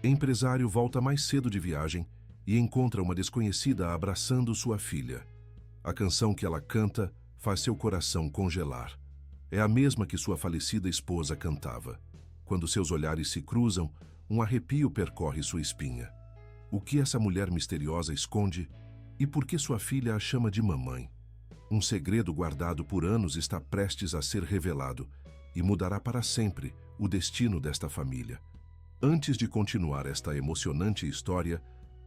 Empresário volta mais cedo de viagem e encontra uma desconhecida abraçando sua filha. A canção que ela canta faz seu coração congelar. É a mesma que sua falecida esposa cantava. Quando seus olhares se cruzam, um arrepio percorre sua espinha. O que essa mulher misteriosa esconde e por que sua filha a chama de mamãe? Um segredo guardado por anos está prestes a ser revelado e mudará para sempre o destino desta família. Antes de continuar esta emocionante história,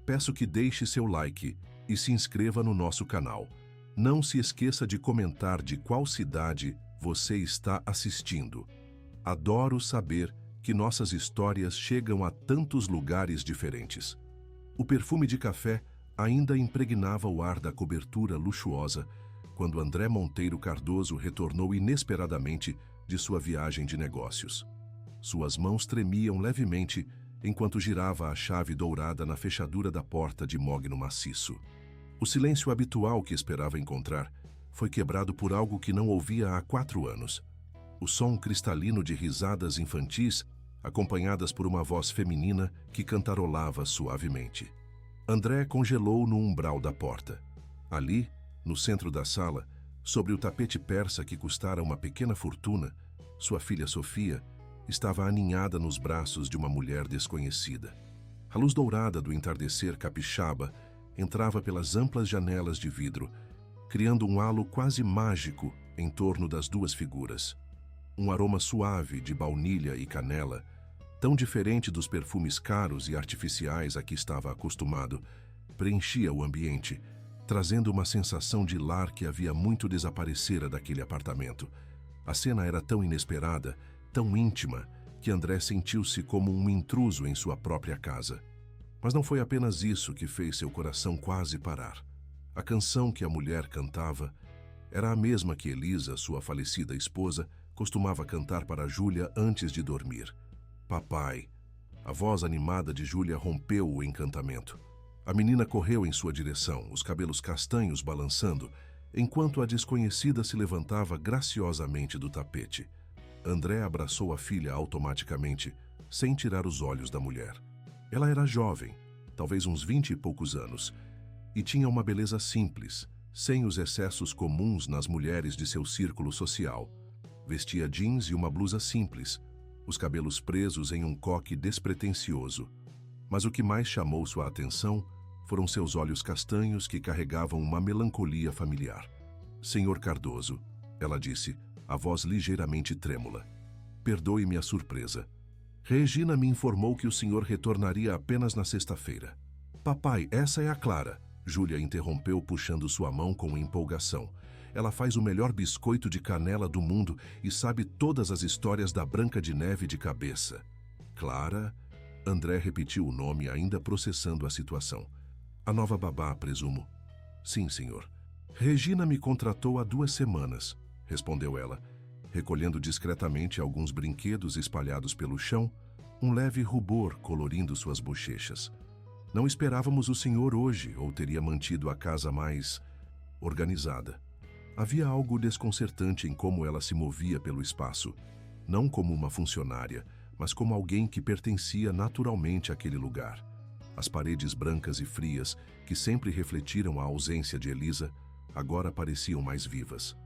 peço que deixe seu like e se inscreva no nosso canal. Não se esqueça de comentar de qual cidade você está assistindo. Adoro saber que nossas histórias chegam a tantos lugares diferentes. O perfume de café ainda impregnava o ar da cobertura luxuosa quando André Monteiro Cardoso retornou inesperadamente de sua viagem de negócios. Suas mãos tremiam levemente enquanto girava a chave dourada na fechadura da porta de mogno maciço. O silêncio habitual que esperava encontrar foi quebrado por algo que não ouvia há 4 anos. O som cristalino de risadas infantis, acompanhadas por uma voz feminina que cantarolava suavemente. André congelou no umbral da porta. Ali, no centro da sala, sobre o tapete persa que custara uma pequena fortuna, sua filha Sofia estava aninhada nos braços de uma mulher desconhecida. A luz dourada do entardecer capixaba entrava pelas amplas janelas de vidro, criando um halo quase mágico em torno das duas figuras. Um aroma suave de baunilha e canela, tão diferente dos perfumes caros e artificiais a que estava acostumado, preenchia o ambiente, trazendo uma sensação de lar que havia muito desaparecera daquele apartamento. A cena era tão inesperada, tão íntima, que André sentiu-se como um intruso em sua própria casa. Mas não foi apenas isso que fez seu coração quase parar. A canção que a mulher cantava era a mesma que Elisa, sua falecida esposa, costumava cantar para Júlia antes de dormir. Papai. A voz animada de Júlia rompeu o encantamento. A menina correu em sua direção, os cabelos castanhos balançando, enquanto a desconhecida se levantava graciosamente do tapete. André abraçou a filha automaticamente, sem tirar os olhos da mulher. Ela era jovem, talvez uns 20 e poucos anos, e tinha uma beleza simples, sem os excessos comuns nas mulheres de seu círculo social. Vestia jeans e uma blusa simples, os cabelos presos em um coque despretensioso. Mas o que mais chamou sua atenção foram seus olhos castanhos que carregavam uma melancolia familiar. Senhor Cardoso, ela disse, a voz ligeiramente trêmula. Perdoe-me a surpresa. Regina me informou que o senhor retornaria apenas na sexta-feira. Papai, essa é a Clara. Júlia interrompeu puxando sua mão com empolgação. Ela faz o melhor biscoito de canela do mundo e sabe todas as histórias da Branca de Neve de cabeça. Clara? André repetiu o nome ainda processando a situação. A nova babá, presumo. Sim, senhor. Regina me contratou há 2 semanas, respondeu ela, recolhendo discretamente alguns brinquedos espalhados pelo chão, um leve rubor colorindo suas bochechas. Não esperávamos o senhor hoje, ou teria mantido a casa mais organizada. Havia algo desconcertante em como ela se movia pelo espaço, não como uma funcionária, mas como alguém que pertencia naturalmente àquele lugar. As paredes brancas e frias, que sempre refletiram a ausência de Elisa, agora pareciam mais vivas.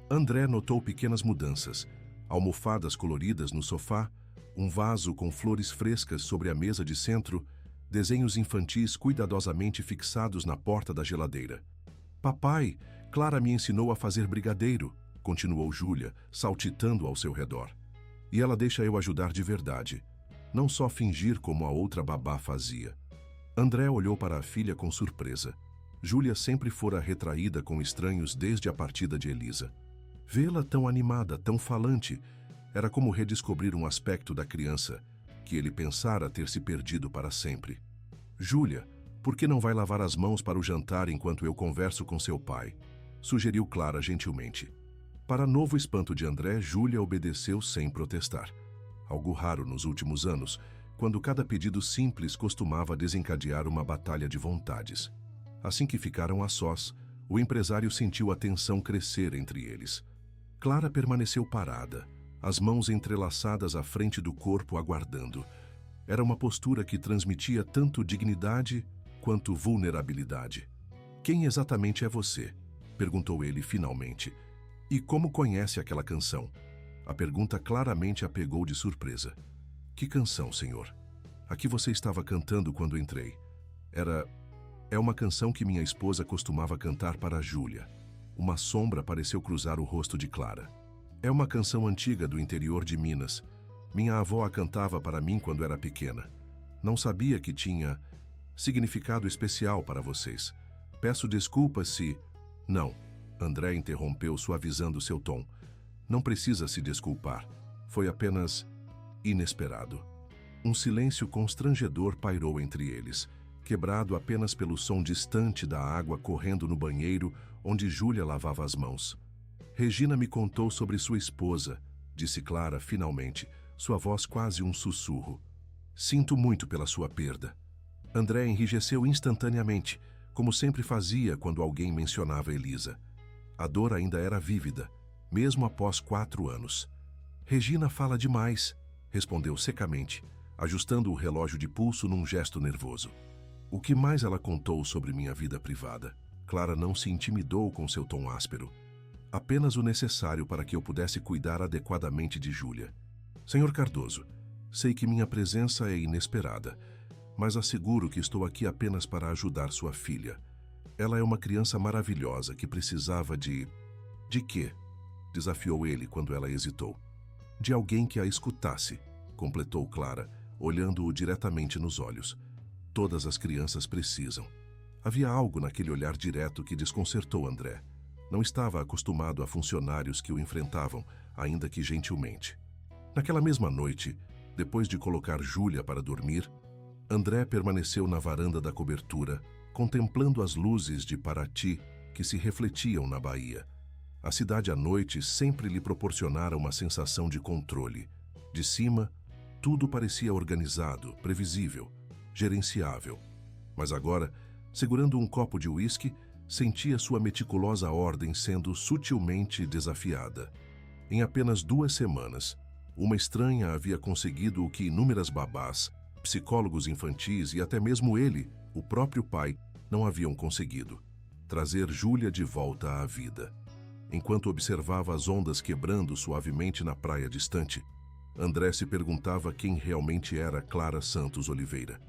André notou pequenas mudanças, almofadas coloridas no sofá, um vaso com flores frescas sobre a mesa de centro, desenhos infantis cuidadosamente fixados na porta da geladeira. Papai, Clara me ensinou a fazer brigadeiro, continuou Júlia, saltitando ao seu redor. E ela deixa eu ajudar de verdade, não só fingir como a outra babá fazia. André olhou para a filha com surpresa. Júlia sempre fora retraída com estranhos desde a partida de Elisa. Vê-la tão animada, tão falante, era como redescobrir um aspecto da criança que ele pensara ter se perdido para sempre. Júlia, por que não vai lavar as mãos para o jantar enquanto eu converso com seu pai? Sugeriu Clara gentilmente. Para novo espanto de André, Júlia obedeceu sem protestar. Algo raro nos últimos anos, quando cada pedido simples costumava desencadear uma batalha de vontades. Assim que ficaram a sós, o empresário sentiu a tensão crescer entre eles. Clara permaneceu parada, as mãos entrelaçadas à frente do corpo aguardando. Era uma postura que transmitia tanto dignidade quanto vulnerabilidade. "Quem exatamente é você?" perguntou ele finalmente. "E como conhece aquela canção?" A pergunta claramente a pegou de surpresa. "Que canção, senhor?" "A que você estava cantando quando entrei." É uma canção que minha esposa costumava cantar para a Júlia." Uma sombra pareceu cruzar o rosto de Clara. "É uma canção antiga do interior de Minas. Minha avó a cantava para mim quando era pequena. Não sabia que tinha significado especial para vocês. Peço desculpas se..." "Não." André interrompeu, suavizando seu tom. "Não precisa se desculpar. Foi apenas inesperado." Um silêncio constrangedor pairou entre eles, quebrado apenas pelo som distante da água correndo no banheiro onde Júlia lavava as mãos. "Regina me contou sobre sua esposa", disse Clara finalmente, sua voz quase um sussurro. "Sinto muito pela sua perda." André enrijeceu instantaneamente, como sempre fazia quando alguém mencionava Elisa. A dor ainda era vívida, mesmo após 4 anos. "Regina fala demais", respondeu secamente, ajustando o relógio de pulso num gesto nervoso. "O que mais ela contou sobre minha vida privada?" Clara não se intimidou com seu tom áspero. "Apenas o necessário para que eu pudesse cuidar adequadamente de Júlia." "Senhor Cardoso, sei que minha presença é inesperada, mas asseguro que estou aqui apenas para ajudar sua filha. Ela é uma criança maravilhosa que precisava de..." "De quê?" desafiou ele quando ela hesitou. "De alguém que a escutasse", completou Clara, olhando-o diretamente nos olhos. "Todas as crianças precisam." Havia algo naquele olhar direto que desconcertou André. Não estava acostumado a funcionários que o enfrentavam, ainda que gentilmente. Naquela mesma noite, depois de colocar Júlia para dormir, André permaneceu na varanda da cobertura, contemplando as luzes de Paraty que se refletiam na baía. A cidade à noite sempre lhe proporcionara uma sensação de controle. De cima, tudo parecia organizado, previsível, gerenciável. Mas agora, segurando um copo de uísque, sentia sua meticulosa ordem sendo sutilmente desafiada. Em apenas 2 semanas, uma estranha havia conseguido o que inúmeras babás, psicólogos infantis e até mesmo ele, o próprio pai, não haviam conseguido: trazer Júlia de volta à vida. Enquanto observava as ondas quebrando suavemente na praia distante, André se perguntava quem realmente era Clara Santos Oliveira.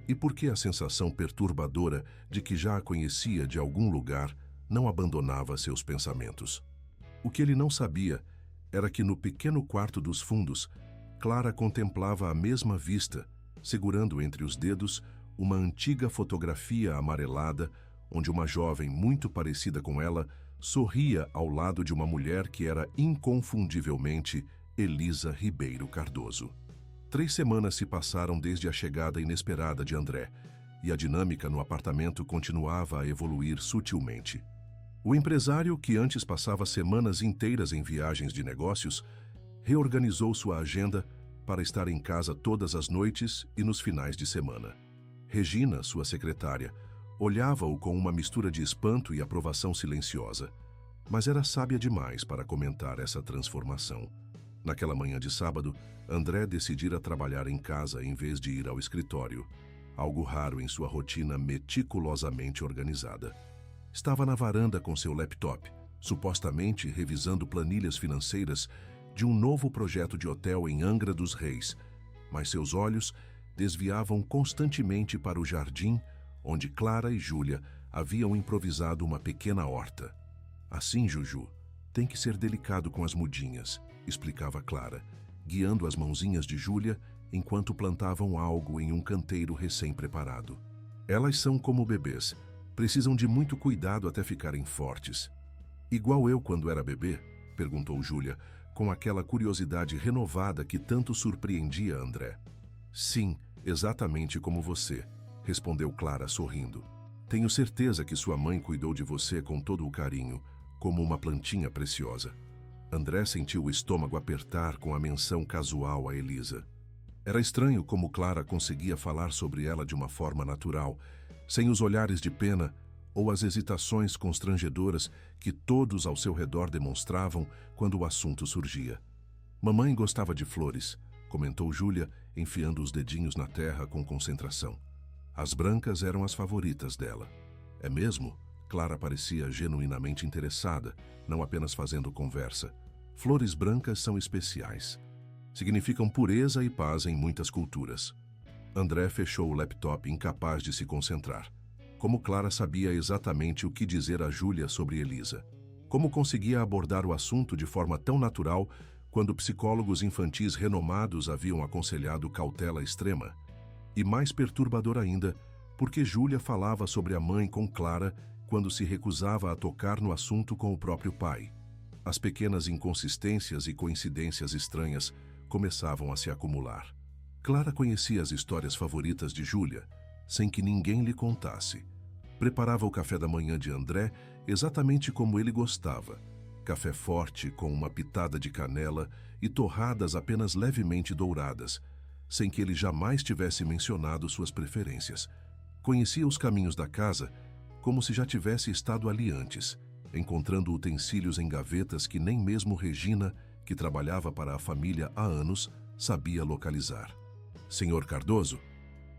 E por que a sensação perturbadora de que já a conhecia de algum lugar não abandonava seus pensamentos. O que ele não sabia era que no pequeno quarto dos fundos, Clara contemplava a mesma vista, segurando entre os dedos uma antiga fotografia amarelada, onde uma jovem muito parecida com ela sorria ao lado de uma mulher que era inconfundivelmente Elisa Ribeiro Cardoso. 3 semanas se passaram desde a chegada inesperada de André, e a dinâmica no apartamento continuava a evoluir sutilmente. O empresário, que antes passava semanas inteiras em viagens de negócios, reorganizou sua agenda para estar em casa todas as noites e nos finais de semana. Regina, sua secretária, olhava-o com uma mistura de espanto e aprovação silenciosa, mas era sábia demais para comentar essa transformação. Naquela manhã de sábado, André decidira trabalhar em casa em vez de ir ao escritório, algo raro em sua rotina meticulosamente organizada. Estava na varanda com seu laptop, supostamente revisando planilhas financeiras de um novo projeto de hotel em Angra dos Reis, mas seus olhos desviavam constantemente para o jardim onde Clara e Júlia haviam improvisado uma pequena horta. "Assim, Juju, tem que ser delicado com as mudinhas", explicava Clara, guiando as mãozinhas de Júlia enquanto plantavam algo em um canteiro recém-preparado. "Elas são como bebês, precisam de muito cuidado até ficarem fortes." "Igual eu quando era bebê?", perguntou Júlia, com aquela curiosidade renovada que tanto surpreendia André. "Sim, exatamente como você", respondeu Clara sorrindo. "Tenho certeza que sua mãe cuidou de você com todo o carinho, como uma plantinha preciosa." André sentiu o estômago apertar com a menção casual a Elisa. Era estranho como Clara conseguia falar sobre ela de uma forma natural, sem os olhares de pena ou as hesitações constrangedoras que todos ao seu redor demonstravam quando o assunto surgia. "Mamãe gostava de flores", comentou Júlia, enfiando os dedinhos na terra com concentração. As brancas eram as favoritas dela. É mesmo? Clara parecia genuinamente interessada, não apenas fazendo conversa. Flores brancas são especiais. Significam pureza e paz em muitas culturas. André fechou o laptop, incapaz de se concentrar. Como Clara sabia exatamente o que dizer a Júlia sobre Elisa. Como conseguia abordar o assunto de forma tão natural quando psicólogos infantis renomados haviam aconselhado cautela extrema? E mais perturbador ainda, porque Júlia falava sobre a mãe com Clara quando se recusava a tocar no assunto com o próprio pai. As pequenas inconsistências e coincidências estranhas começavam a se acumular. Clara conhecia as histórias favoritas de Júlia, sem que ninguém lhe contasse. Preparava o café da manhã de André exatamente como ele gostava. Café forte, com uma pitada de canela e torradas apenas levemente douradas, sem que ele jamais tivesse mencionado suas preferências. Conhecia os caminhos da casa como se já tivesse estado ali antes, encontrando utensílios em gavetas que nem mesmo Regina, que trabalhava para a família há anos, sabia localizar. Senhor Cardoso?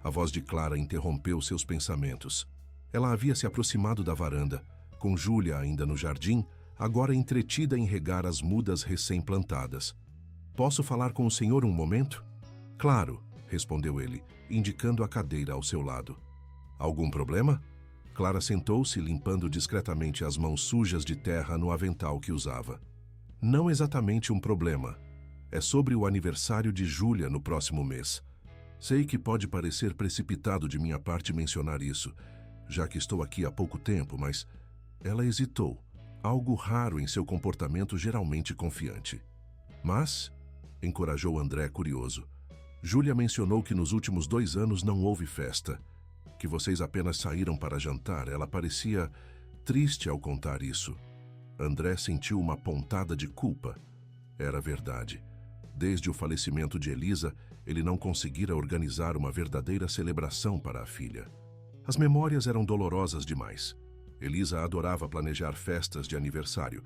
A voz de Clara interrompeu seus pensamentos. Ela havia se aproximado da varanda, com Júlia ainda no jardim, agora entretida em regar as mudas recém-plantadas. Posso falar com o senhor um momento? Claro, respondeu ele, indicando a cadeira ao seu lado. Algum problema? Clara sentou-se, limpando discretamente as mãos sujas de terra no avental que usava. Não exatamente um problema. É sobre o aniversário de Júlia no próximo mês. Sei que pode parecer precipitado de minha parte mencionar isso, já que estou aqui há pouco tempo, mas ela hesitou, algo raro em seu comportamento geralmente confiante. Mas, encorajou André curioso, Júlia mencionou que nos últimos 2 anos não houve festa, que vocês apenas saíram para jantar. Ela parecia triste ao contar isso. André sentiu uma pontada de culpa. Era verdade. Desde o falecimento de Elisa, ele não conseguira organizar uma verdadeira celebração para a filha. As memórias eram dolorosas demais. Elisa adorava planejar festas de aniversário,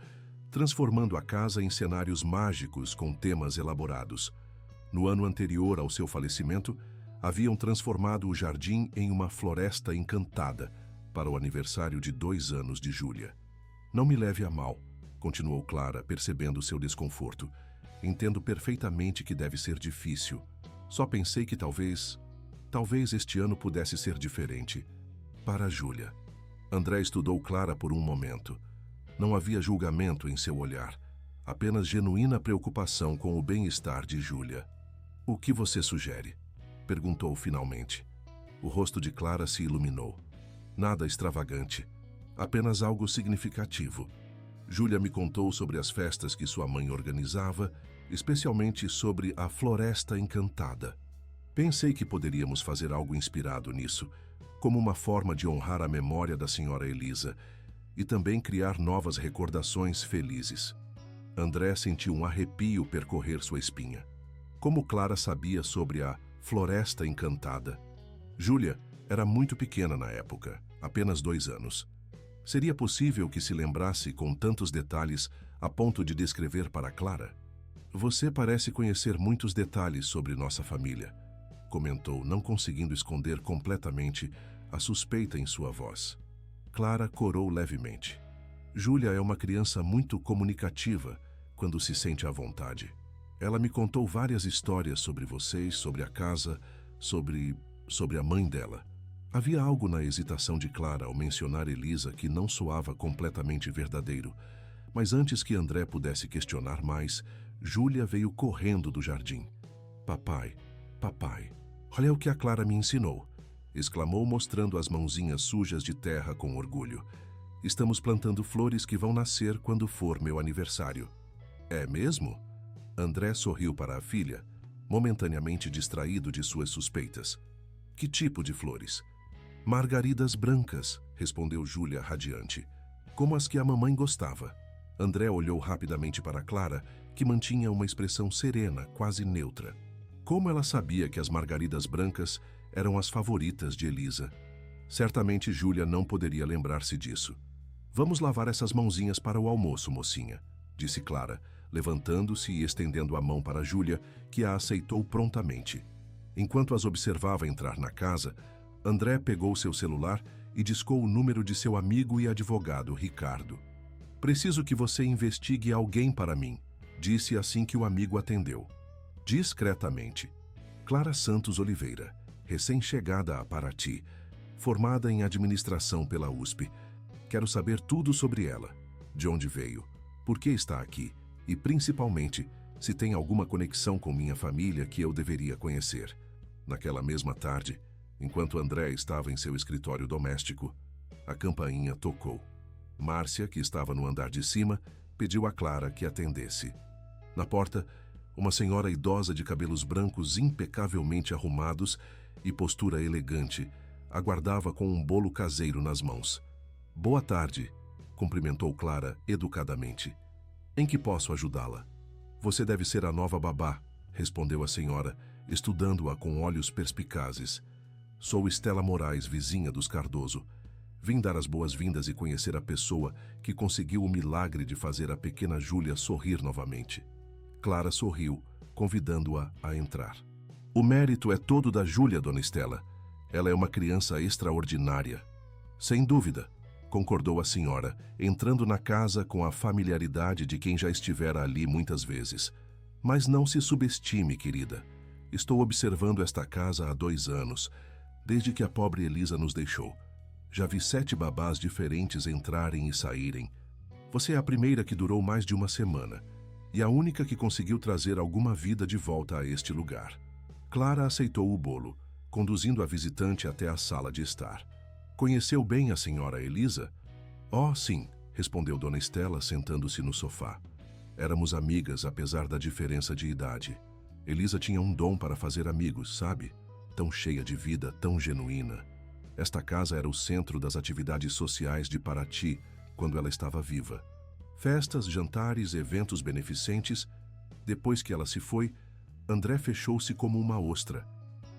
transformando a casa em cenários mágicos com temas elaborados. No ano anterior ao seu falecimento, haviam transformado o jardim em uma floresta encantada para o aniversário de 2 anos de Júlia. Não me leve a mal, continuou Clara, percebendo seu desconforto. Entendo perfeitamente que deve ser difícil. Só pensei que talvez este ano pudesse ser diferente. Para Júlia. André estudou Clara por um momento. Não havia julgamento em seu olhar, apenas genuína preocupação com o bem-estar de Júlia. O que você sugere? Perguntou finalmente. O rosto de Clara se iluminou. Nada extravagante, apenas algo significativo. Júlia me contou sobre as festas que sua mãe organizava, especialmente sobre a Floresta Encantada. Pensei que poderíamos fazer algo inspirado nisso, como uma forma de honrar a memória da senhora Elisa e também criar novas recordações felizes. André sentiu um arrepio percorrer sua espinha. Como Clara sabia sobre a Floresta Encantada? Júlia era muito pequena na época, apenas 2 anos. Seria possível que se lembrasse com tantos detalhes a ponto de descrever para Clara? Você parece conhecer muitos detalhes sobre nossa família, comentou, não conseguindo esconder completamente a suspeita em sua voz. Clara corou levemente. Júlia é uma criança muito comunicativa quando se sente à vontade. Ela me contou várias histórias sobre vocês, sobre a casa, sobre a mãe dela. Havia algo na hesitação de Clara ao mencionar Elisa que não soava completamente verdadeiro, mas antes que André pudesse questionar mais, Júlia veio correndo do jardim. Papai, olha o que a Clara me ensinou, exclamou mostrando as mãozinhas sujas de terra com orgulho. Estamos plantando flores que vão nascer quando for meu aniversário. É mesmo? André sorriu para a filha, momentaneamente distraído de suas suspeitas. Que tipo de flores? Margaridas brancas, respondeu Júlia radiante, como as que a mamãe gostava. André olhou rapidamente para Clara, que mantinha uma expressão serena, quase neutra. Como ela sabia que as margaridas brancas eram as favoritas de Elisa? Certamente Júlia não poderia lembrar-se disso. Vamos lavar essas mãozinhas para o almoço, mocinha, disse Clara, levantando-se e estendendo a mão para Júlia, que a aceitou prontamente. Enquanto as observava entrar na casa, André pegou seu celular e discou o número de seu amigo e advogado, Ricardo. "Preciso que você investigue alguém para mim", disse assim que o amigo atendeu. Discretamente. Clara Santos Oliveira, recém-chegada a Paraty, formada em administração pela USP. Quero saber tudo sobre ela. De onde veio, por que está aqui e, principalmente, se tem alguma conexão com minha família que eu deveria conhecer. Naquela mesma tarde, enquanto André estava em seu escritório doméstico, a campainha tocou. Márcia, que estava no andar de cima, pediu a Clara que atendesse. Na porta, uma senhora idosa de cabelos brancos impecavelmente arrumados e postura elegante aguardava com um bolo caseiro nas mãos. "Boa tarde", cumprimentou Clara educadamente. "Em que posso ajudá-la?" "Você deve ser a nova babá", respondeu a senhora, estudando-a com olhos perspicazes. "Sou Estela Moraes, vizinha dos Cardoso. Vim dar as boas-vindas e conhecer a pessoa que conseguiu o milagre de fazer a pequena Júlia sorrir novamente." Clara sorriu, convidando-a a entrar. "O mérito é todo da Júlia, dona Estela. Ela é uma criança extraordinária." "Sem dúvida", concordou a senhora, entrando na casa com a familiaridade de quem já estivera ali muitas vezes. "Mas não se subestime, querida. Estou observando esta casa há 2 anos, desde que a pobre Elisa nos deixou. Já vi 7 babás diferentes entrarem e saírem. Você é a primeira que durou mais de uma semana, e a única que conseguiu trazer alguma vida de volta a este lugar." Clara aceitou o bolo, conduzindo a visitante até a sala de estar. "Conheceu bem a senhora Elisa?" "Oh, sim", respondeu dona Estela, sentando-se no sofá. "Éramos amigas, apesar da diferença de idade. Elisa tinha um dom para fazer amigos, sabe? Tão cheia de vida, tão genuína. Esta casa era o centro das atividades sociais de Paraty quando ela estava viva. Festas, jantares, eventos beneficentes. Depois que ela se foi, André fechou-se como uma ostra.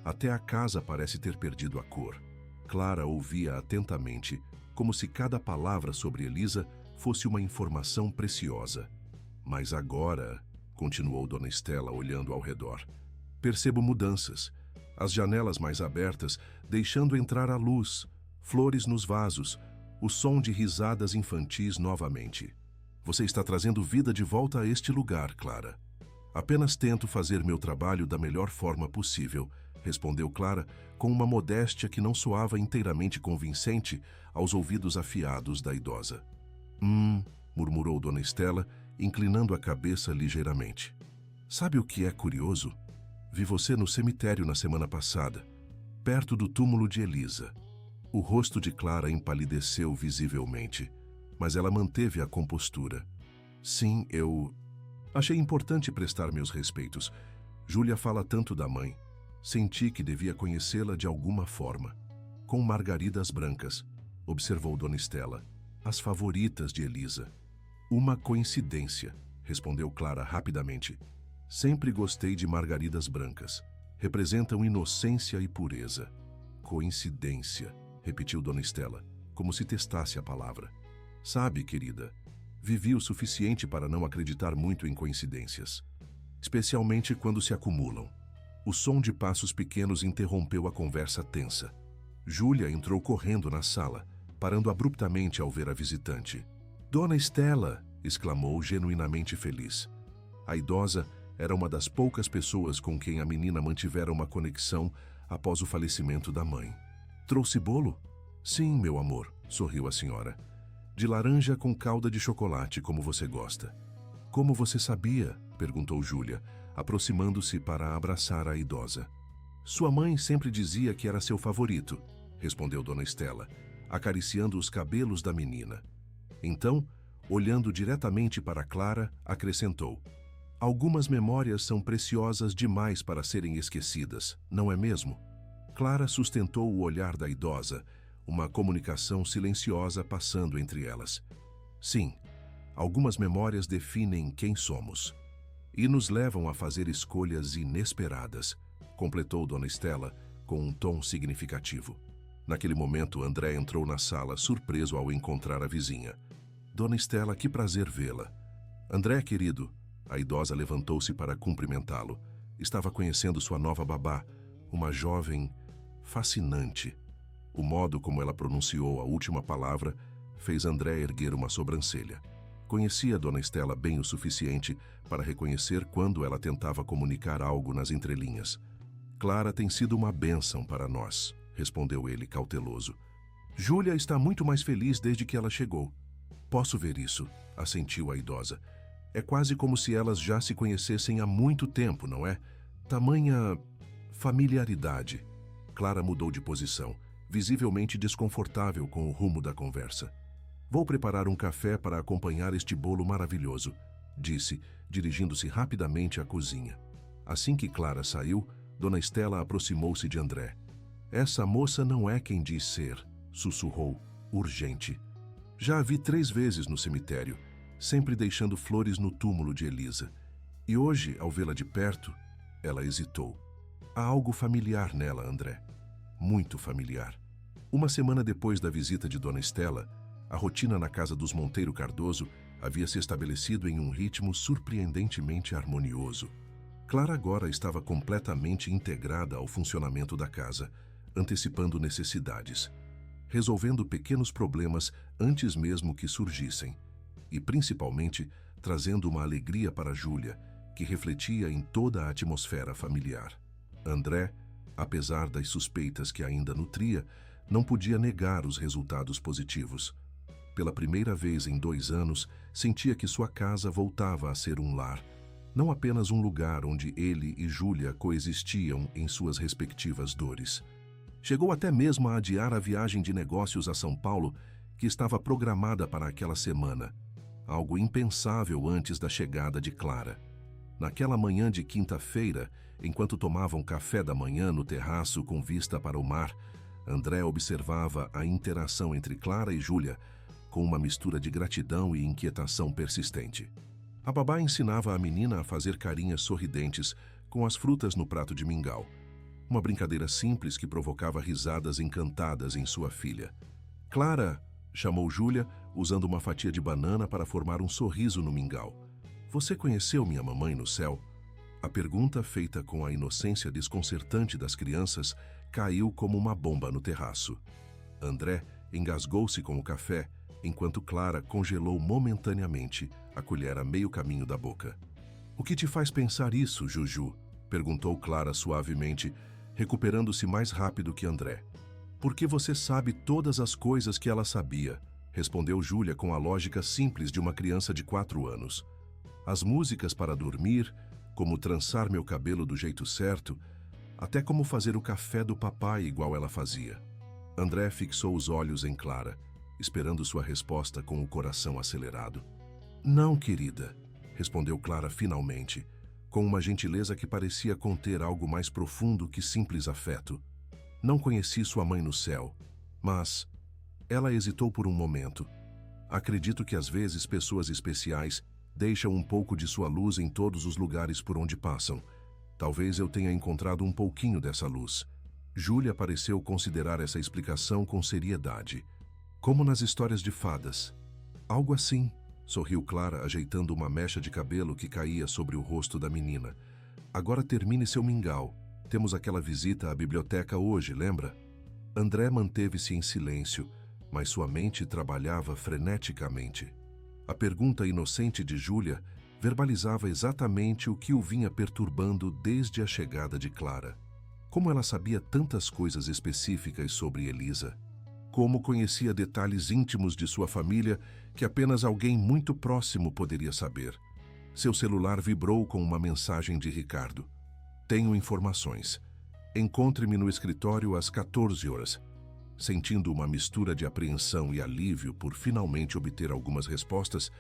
Até a casa parece ter perdido a cor." Clara ouvia atentamente, como se cada palavra sobre Elisa fosse uma informação preciosa. "Mas agora", continuou dona Estela olhando ao redor, "percebo mudanças. As janelas mais abertas, deixando entrar a luz, flores nos vasos, o som de risadas infantis novamente. Você está trazendo vida de volta a este lugar, Clara." "Apenas tento fazer meu trabalho da melhor forma possível", respondeu Clara com uma modéstia que não soava inteiramente convincente aos ouvidos afiados da idosa. Murmurou dona Estela, inclinando a cabeça ligeiramente. "Sabe o que é curioso? Vi você no cemitério na semana passada, perto do túmulo de Elisa." O rosto de Clara empalideceu visivelmente, mas ela manteve a compostura. "Sim, eu... achei importante prestar meus respeitos. Júlia fala tanto da mãe. Senti que devia conhecê-la de alguma forma." "Com margaridas brancas", observou dona Estela, "as favoritas de Elisa." "Uma coincidência", respondeu Clara rapidamente. "Sempre gostei de margaridas brancas. Representam inocência e pureza." "Coincidência", repetiu dona Estela, como se testasse a palavra. "Sabe, querida, vivi o suficiente para não acreditar muito em coincidências, especialmente quando se acumulam." O som de passos pequenos interrompeu a conversa tensa. Júlia entrou correndo na sala, parando abruptamente ao ver a visitante. "Dona Estela!" exclamou, genuinamente feliz. A idosa era uma das poucas pessoas com quem a menina mantivera uma conexão após o falecimento da mãe. "Trouxe bolo?" "Sim, meu amor", sorriu a senhora. "De laranja com calda de chocolate, como você gosta." "Como você sabia?" perguntou Júlia, aproximando-se para abraçar a idosa. "Sua mãe sempre dizia que era seu favorito", respondeu dona Estela, acariciando os cabelos da menina. Então, olhando diretamente para Clara, acrescentou: "Algumas memórias são preciosas demais para serem esquecidas, não é mesmo?" Clara sustentou o olhar da idosa, uma comunicação silenciosa passando entre elas. "Sim, algumas memórias definem quem somos e nos levam a fazer escolhas inesperadas", completou dona Estela com um tom significativo. Naquele momento, André entrou na sala, surpreso ao encontrar a vizinha. "Dona Estela, que prazer vê-la." "André, querido", A idosa levantou-se para cumprimentá-lo. Estava conhecendo sua nova babá, uma jovem fascinante. O modo como ela pronunciou a última palavra fez André erguer uma sobrancelha. Conhecia Dona Estela bem o suficiente para reconhecer quando ela tentava comunicar algo nas entrelinhas. Clara tem sido uma bênção para nós, respondeu ele cauteloso. Júlia está muito mais feliz desde que ela chegou. Posso ver isso, assentiu a idosa. É quase como se elas já se conhecessem há muito tempo, não é? Tamanha familiaridade. Clara mudou de posição, visivelmente desconfortável com o rumo da conversa. Vou preparar um café para acompanhar este bolo maravilhoso, disse, dirigindo-se rapidamente à cozinha. Assim que Clara saiu, Dona Estela aproximou-se de André. Essa moça não é quem diz ser, sussurrou, urgente. Já a vi 3 vezes no cemitério, sempre deixando flores no túmulo de Elisa. E hoje, ao vê-la de perto, ela hesitou. Há algo familiar nela, André. Muito familiar. Uma semana depois da visita de Dona Estela, a rotina na casa dos Monteiro Cardoso havia se estabelecido em um ritmo surpreendentemente harmonioso. Clara agora estava completamente integrada ao funcionamento da casa, antecipando necessidades, resolvendo pequenos problemas antes mesmo que surgissem, e principalmente trazendo uma alegria para Júlia, que refletia em toda a atmosfera familiar. André, apesar das suspeitas que ainda nutria, não podia negar os resultados positivos. Pela primeira vez em 2 anos, sentia que sua casa voltava a ser um lar, não apenas um lugar onde ele e Júlia coexistiam em suas respectivas dores. Chegou até mesmo a adiar a viagem de negócios a São Paulo, que estava programada para aquela semana, algo impensável antes da chegada de Clara. Naquela manhã de quinta-feira, enquanto tomavam café da manhã no terraço com vista para o mar, André observava a interação entre Clara e Júlia, com uma mistura de gratidão e inquietação persistente. A babá ensinava a menina a fazer carinhas sorridentes com as frutas no prato de mingau. Uma brincadeira simples que provocava risadas encantadas em sua filha. Clara, chamou Júlia, usando uma fatia de banana para formar um sorriso no mingau. Você conheceu minha mamãe no céu? A pergunta, feita com a inocência desconcertante das crianças, caiu como uma bomba no terraço. André engasgou-se com o café, enquanto Clara congelou momentaneamente a colher a meio caminho da boca. O que te faz pensar isso, Juju? Perguntou Clara suavemente, recuperando-se mais rápido que André. Porque você sabe todas as coisas que ela sabia, respondeu Júlia com a lógica simples de uma criança de 4 anos. As músicas para dormir, como trançar meu cabelo do jeito certo, até como fazer o café do papai igual ela fazia. André fixou os olhos em Clara, esperando sua resposta com o coração acelerado. Não, querida, respondeu Clara finalmente, com uma gentileza que parecia conter algo mais profundo que simples afeto. Não conheci sua mãe no céu, mas... Ela hesitou por um momento. Acredito que às vezes pessoas especiais deixam um pouco de sua luz em todos os lugares por onde passam. Talvez eu tenha encontrado um pouquinho dessa luz. Júlia pareceu considerar essa explicação com seriedade. Como nas histórias de fadas. Algo assim, sorriu Clara, ajeitando uma mecha de cabelo que caía sobre o rosto da menina. Agora termine seu mingau. Temos aquela visita à biblioteca hoje, lembra? André manteve-se em silêncio, mas sua mente trabalhava freneticamente. A pergunta inocente de Júlia verbalizava exatamente o que o vinha perturbando desde a chegada de Clara. Como ela sabia tantas coisas específicas sobre Elisa? Como conhecia detalhes íntimos de sua família que apenas alguém muito próximo poderia saber? Seu celular vibrou com uma mensagem de Ricardo. Tenho informações. Encontre-me no escritório às 14 horas. Sentindo uma mistura de apreensão e alívio por finalmente obter algumas respostas,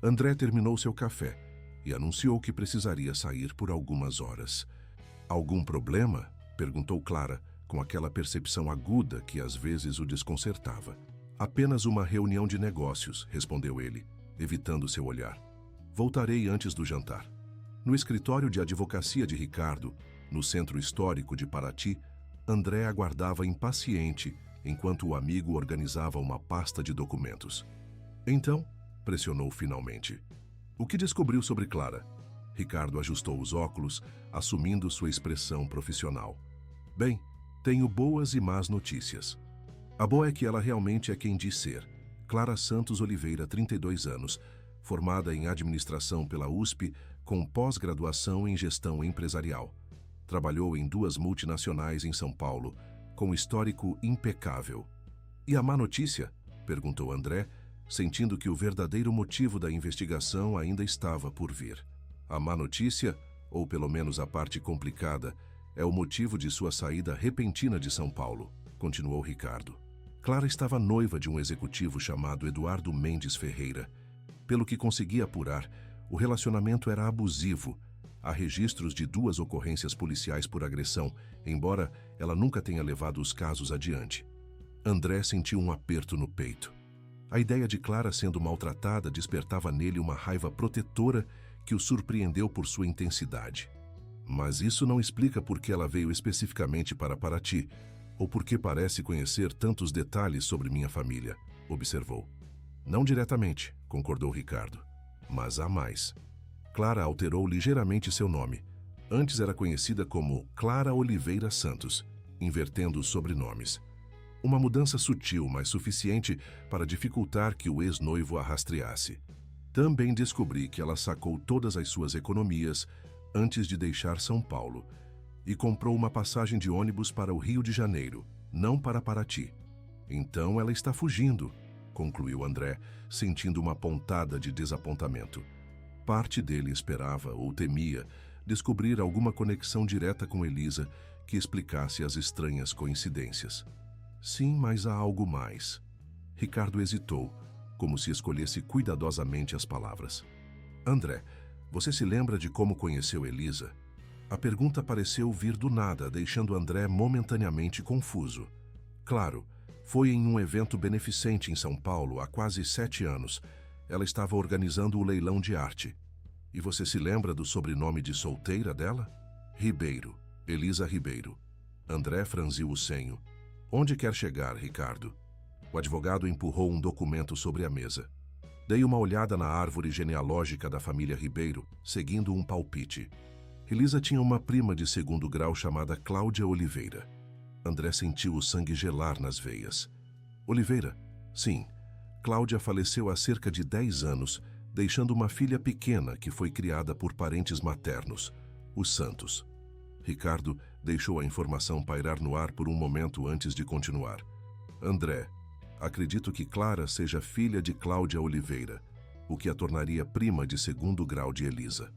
André terminou seu café e anunciou que precisaria sair por algumas horas. Algum problema? Perguntou Clara, com aquela percepção aguda que às vezes o desconcertava. Apenas uma reunião de negócios, respondeu ele, evitando seu olhar. Voltarei antes do jantar. No escritório de advocacia de Ricardo, no centro histórico de Paraty, André aguardava impaciente enquanto o amigo organizava uma pasta de documentos. Então, pressionou finalmente. O que descobriu sobre Clara? Ricardo ajustou os óculos, assumindo sua expressão profissional. Bem, tenho boas e más notícias. A boa é que ela realmente é quem diz ser. Clara Santos Oliveira, 32 anos, formada em administração pela USP, com pós-graduação em gestão empresarial. Trabalhou em 2 multinacionais em São Paulo, com histórico impecável. E a má notícia? Perguntou André, sentindo que o verdadeiro motivo da investigação ainda estava por vir. A má notícia, ou pelo menos a parte complicada, é o motivo de sua saída repentina de São Paulo, continuou Ricardo. Clara estava noiva de um executivo chamado Eduardo Mendes Ferreira. Pelo que consegui apurar, o relacionamento era abusivo. Há registros de 2 ocorrências policiais por agressão, embora ela nunca tenha levado os casos adiante. André sentiu um aperto no peito. A ideia de Clara sendo maltratada despertava nele uma raiva protetora que o surpreendeu por sua intensidade. Mas isso não explica por que ela veio especificamente para Paraty, ou por que parece conhecer tantos detalhes sobre minha família, observou. Não diretamente, concordou Ricardo. Mas há mais. Clara alterou ligeiramente seu nome. Antes era conhecida como Clara Oliveira Santos, invertendo os sobrenomes. Uma mudança sutil, mas suficiente para dificultar que o ex-noivo a rastreasse. Também descobri que ela sacou todas as suas economias antes de deixar São Paulo e comprou uma passagem de ônibus para o Rio de Janeiro, não para Paraty. Então ela está fugindo, concluiu André, sentindo uma pontada de desapontamento. Parte dele esperava ou temia descobrir alguma conexão direta com Elisa que explicasse as estranhas coincidências. Sim, mas há algo mais. Ricardo hesitou, como se escolhesse cuidadosamente as palavras. André, você se lembra de como conheceu Elisa? A pergunta pareceu vir do nada, deixando André momentaneamente confuso. Claro, foi em um evento beneficente em São Paulo há quase 7 anos. Ela estava organizando o leilão de arte. E você se lembra do sobrenome de solteira dela? Ribeiro. Elisa Ribeiro. André franziu o senho. Onde quer chegar, Ricardo? O advogado empurrou um documento sobre a mesa. Dei uma olhada na árvore genealógica da família Ribeiro, seguindo um palpite. Elisa tinha uma prima de 2º grau chamada Cláudia Oliveira. André sentiu o sangue gelar nas veias. Oliveira? Sim. Cláudia faleceu há cerca de 10 anos, deixando uma filha pequena que foi criada por parentes maternos, os Santos. Ricardo deixou a informação pairar no ar por um momento antes de continuar. André, acredito que Clara seja filha de Cláudia Oliveira, o que a tornaria prima de 2º grau de Elisa.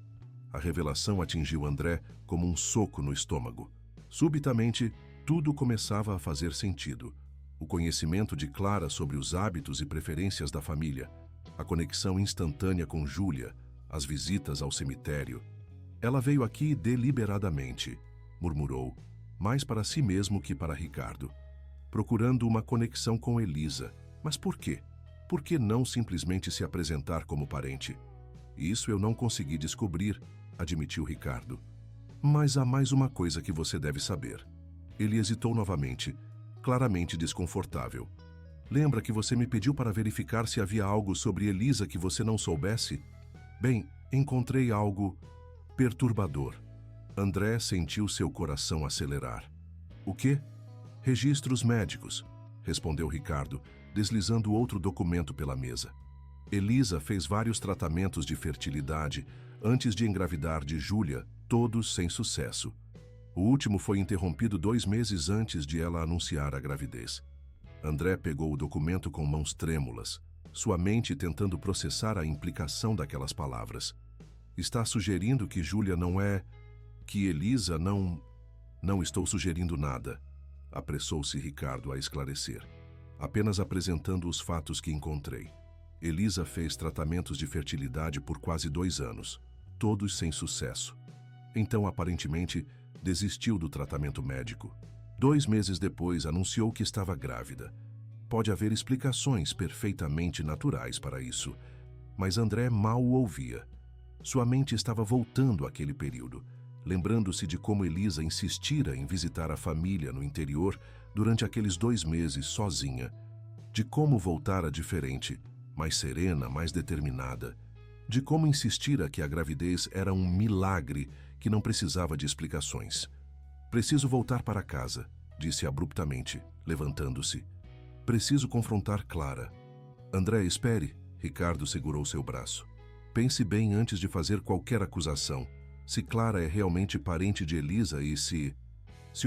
A revelação atingiu André como um soco no estômago. Subitamente, tudo começava a fazer sentido. O conhecimento de Clara sobre os hábitos e preferências da família, a conexão instantânea com Júlia, as visitas ao cemitério. Ela veio aqui deliberadamente, murmurou, mais para si mesmo que para Ricardo, procurando uma conexão com Elisa. Mas por quê? Por que não simplesmente se apresentar como parente? Isso eu não consegui descobrir, admitiu Ricardo. Mas há mais uma coisa que você deve saber. Ele hesitou novamente, claramente desconfortável. Lembra que você me pediu para verificar se havia algo sobre Elisa que você não soubesse? Bem, encontrei algo perturbador. André sentiu seu coração acelerar. O quê? Registros médicos, respondeu Ricardo, deslizando outro documento pela mesa. Elisa fez vários tratamentos de fertilidade antes de engravidar de Júlia, todos sem sucesso. O último foi interrompido 2 meses antes de ela anunciar a gravidez. André pegou o documento com mãos trêmulas, sua mente tentando processar a implicação daquelas palavras. Está sugerindo que Júlia não é... que Elisa não... Não estou sugerindo nada, apressou-se Ricardo a esclarecer, apenas apresentando os fatos que encontrei. Elisa fez tratamentos de fertilidade por quase 2 anos, todos sem sucesso. Então, aparentemente, desistiu do tratamento médico. 2 meses depois, anunciou que estava grávida. Pode haver explicações perfeitamente naturais para isso, mas André mal o ouvia. Sua mente estava voltando àquele período, lembrando-se de como Elisa insistira em visitar a família no interior durante aqueles 2 meses sozinha, de como voltara diferente, mais serena, mais determinada. de como insistira que a gravidez era um milagre que não precisava de explicações. Preciso voltar para casa, disse abruptamente, levantando-se. Preciso confrontar Clara. André, espere. Ricardo segurou seu braço. Pense bem antes de fazer qualquer acusação. Se Clara é realmente parente de Elisa e se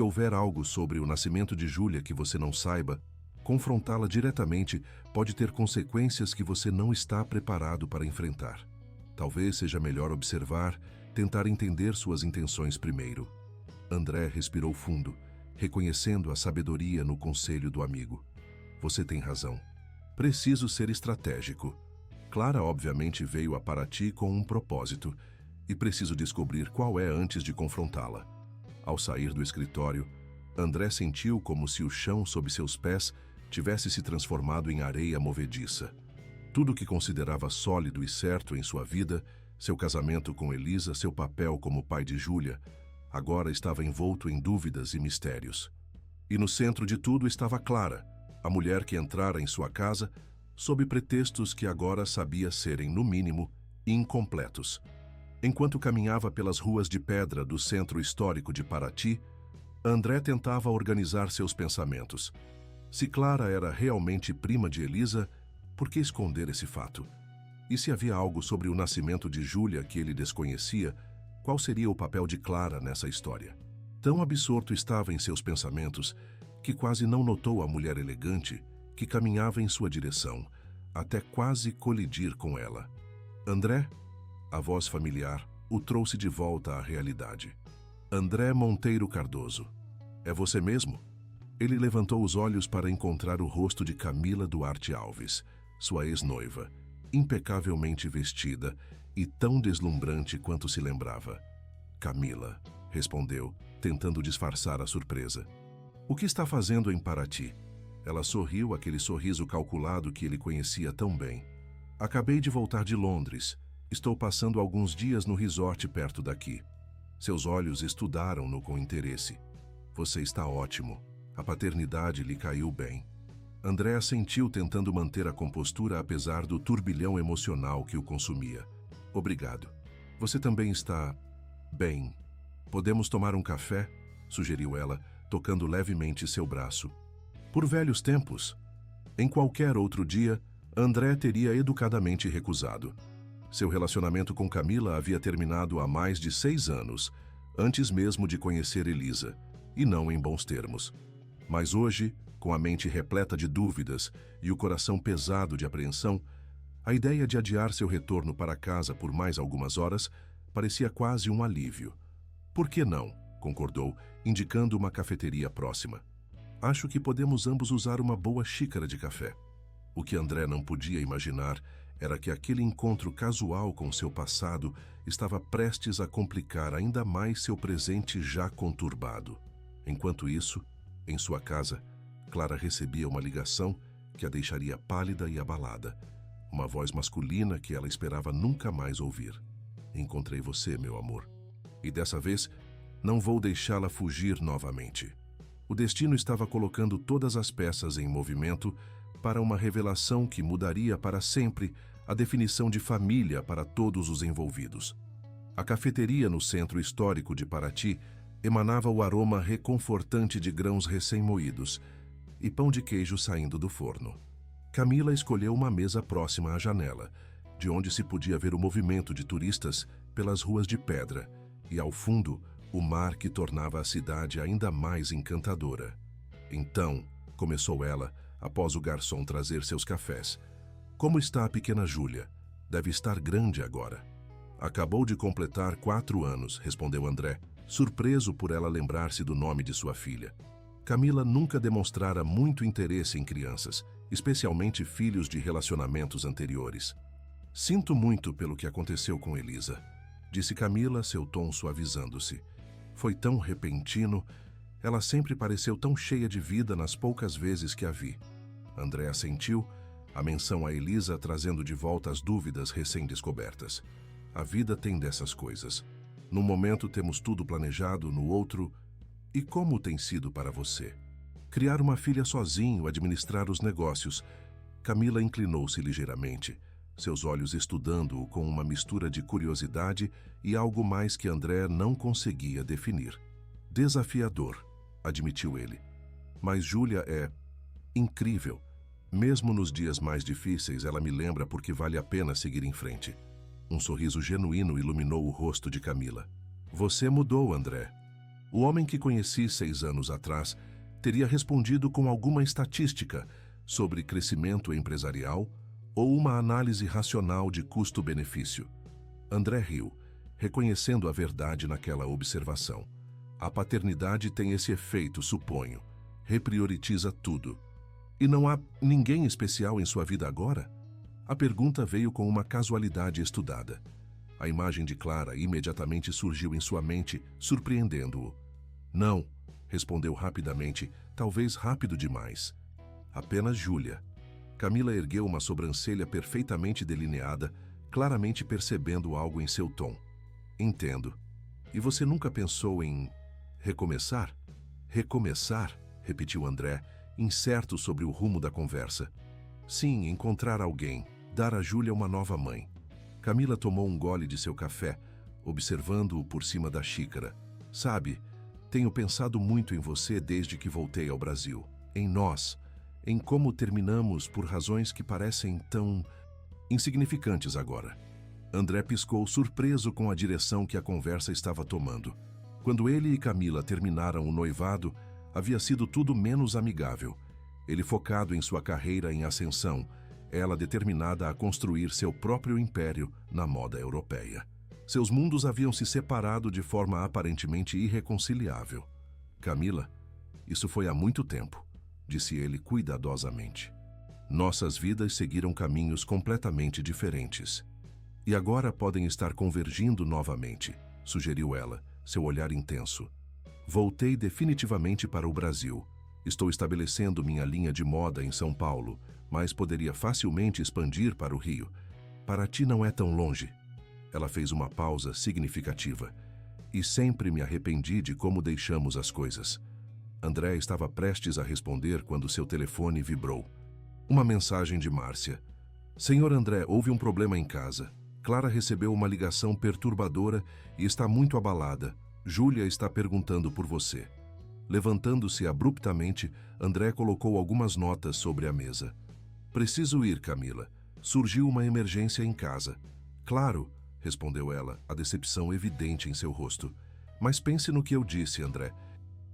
houver algo sobre o nascimento de Júlia que você não saiba, confrontá-la diretamente pode ter consequências que você não está preparado para enfrentar. Talvez seja melhor observar, tentar entender suas intenções primeiro. André respirou fundo, reconhecendo a sabedoria no conselho do amigo. Você tem razão. Preciso ser estratégico. Clara obviamente veio a Paraty com um propósito, e preciso descobrir qual é antes de confrontá-la. Ao sair do escritório, André sentiu como se o chão sob seus pés tivesse se transformado em areia movediça. Tudo o que considerava sólido e certo em sua vida, seu casamento com Elisa, seu papel como pai de Júlia, agora estava envolto em dúvidas e mistérios. E no centro de tudo estava Clara, a mulher que entrara em sua casa sob pretextos que agora sabia serem, no mínimo, incompletos. Enquanto caminhava pelas ruas de pedra do centro histórico de Paraty, André tentava organizar seus pensamentos. Se Clara era realmente prima de Elisa, por que esconder esse fato? E se havia algo sobre o nascimento de Júlia que ele desconhecia, qual seria o papel de Clara nessa história? Tão absorto estava em seus pensamentos que quase não notou a mulher elegante que caminhava em sua direção, até quase colidir com ela. André? A voz familiar o trouxe de volta à realidade. André Monteiro Cardoso. É você mesmo? Ele levantou os olhos para encontrar o rosto de Camila Duarte Alves, sua ex-noiva, impecavelmente vestida e tão deslumbrante quanto se lembrava. Camila, respondeu, tentando disfarçar a surpresa. O que está fazendo em Paraty? Ela sorriu, aquele sorriso calculado que ele conhecia tão bem. Acabei de voltar de Londres. Estou passando alguns dias no resort perto daqui. Seus olhos estudaram-no com interesse. Você está ótimo. A paternidade lhe caiu bem. André assentiu, tentando manter a compostura apesar do turbilhão emocional que o consumia. Obrigado. Você também está bem. Podemos tomar um café? Sugeriu ela, tocando levemente seu braço. Por velhos tempos. Em qualquer outro dia, André teria educadamente recusado. Seu relacionamento com Camila havia terminado há mais de 6 anos, antes mesmo de conhecer Elisa, e não em bons termos. Mas hoje, com a mente repleta de dúvidas e o coração pesado de apreensão, a ideia de adiar seu retorno para casa por mais algumas horas parecia quase um alívio. Por que não? Concordou, indicando uma cafeteria próxima. Acho que podemos ambos usar uma boa xícara de café. O que André não podia imaginar era que aquele encontro casual com seu passado estava prestes a complicar ainda mais seu presente já conturbado. Enquanto isso, em sua casa, Clara recebia uma ligação que a deixaria pálida e abalada. Uma voz masculina que ela esperava nunca mais ouvir. Encontrei você, meu amor. E dessa vez, não vou deixá-la fugir novamente. O destino estava colocando todas as peças em movimento para uma revelação que mudaria para sempre a definição de família para todos os envolvidos. A cafeteria no centro histórico de Paraty emanava o aroma reconfortante de grãos recém-moídos e pão de queijo saindo do forno. Camila escolheu uma mesa próxima à janela, de onde se podia ver o movimento de turistas pelas ruas de pedra e, ao fundo, o mar que tornava a cidade ainda mais encantadora. Então, começou ela, após o garçom trazer seus cafés. Como está a pequena Júlia? Deve estar grande agora. Acabou de completar 4 anos, respondeu André, surpreso por ela lembrar-se do nome de sua filha. Camila nunca demonstrara muito interesse em crianças, especialmente filhos de relacionamentos anteriores. Sinto muito pelo que aconteceu com Elisa, disse Camila, seu tom suavizando-se. Foi tão repentino, ela sempre pareceu tão cheia de vida nas poucas vezes que a vi. André assentiu, a menção a Elisa trazendo de volta as dúvidas recém-descobertas. A vida tem dessas coisas. Num momento temos tudo planejado, no outro... E como tem sido para você? Criar uma filha sozinho, administrar os negócios. Camila inclinou-se ligeiramente, seus olhos estudando-o com uma mistura de curiosidade e algo mais que André não conseguia definir. Desafiador, admitiu ele. Mas Júlia é incrível. Mesmo nos dias mais difíceis, ela me lembra porque vale a pena seguir em frente. Um sorriso genuíno iluminou o rosto de Camila. Você mudou, André. O homem que conheci 6 anos atrás teria respondido com alguma estatística sobre crescimento empresarial ou uma análise racional de custo-benefício. André riu, reconhecendo a verdade naquela observação. A paternidade tem esse efeito, suponho. Reprioritiza tudo. E não há ninguém especial em sua vida agora? A pergunta veio com uma casualidade estudada. A imagem de Clara imediatamente surgiu em sua mente, surpreendendo-o. Não, respondeu rapidamente, talvez rápido demais. Apenas Júlia. Camila ergueu uma sobrancelha perfeitamente delineada, claramente percebendo algo em seu tom. Entendo. E você nunca pensou em recomeçar? Recomeçar? Repetiu André, incerto sobre o rumo da conversa. Sim, encontrar alguém, dar a Júlia uma nova mãe. Camila tomou um gole de seu café, observando-o por cima da xícara. Sabe, tenho pensado muito em você desde que voltei ao Brasil. Em nós, em como terminamos por razões que parecem tão insignificantes agora. André piscou surpreso com a direção que a conversa estava tomando. Quando ele e Camila terminaram o noivado, havia sido tudo menos amigável. Ele focado em sua carreira em ascensão, ela determinada a construir seu próprio império na moda europeia. Seus mundos haviam se separado de forma aparentemente irreconciliável. Camila, isso foi há muito tempo, disse ele cuidadosamente. Nossas vidas seguiram caminhos completamente diferentes. E agora podem estar convergindo novamente, sugeriu ela, seu olhar intenso. Voltei definitivamente para o Brasil. Estou estabelecendo minha linha de moda em São Paulo, mas poderia facilmente expandir para o Rio. Para ti não é tão longe. Ela fez uma pausa significativa. E sempre me arrependi de como deixamos as coisas. André estava prestes a responder quando seu telefone vibrou. Uma mensagem de Márcia. Senhor André, houve um problema em casa. Clara recebeu uma ligação perturbadora e está muito abalada. Júlia está perguntando por você. Levantando-se abruptamente, André colocou algumas notas sobre a mesa. Preciso ir, Camila. Surgiu uma emergência em casa. Claro, respondeu ela, a decepção evidente em seu rosto. Mas pense no que eu disse, André.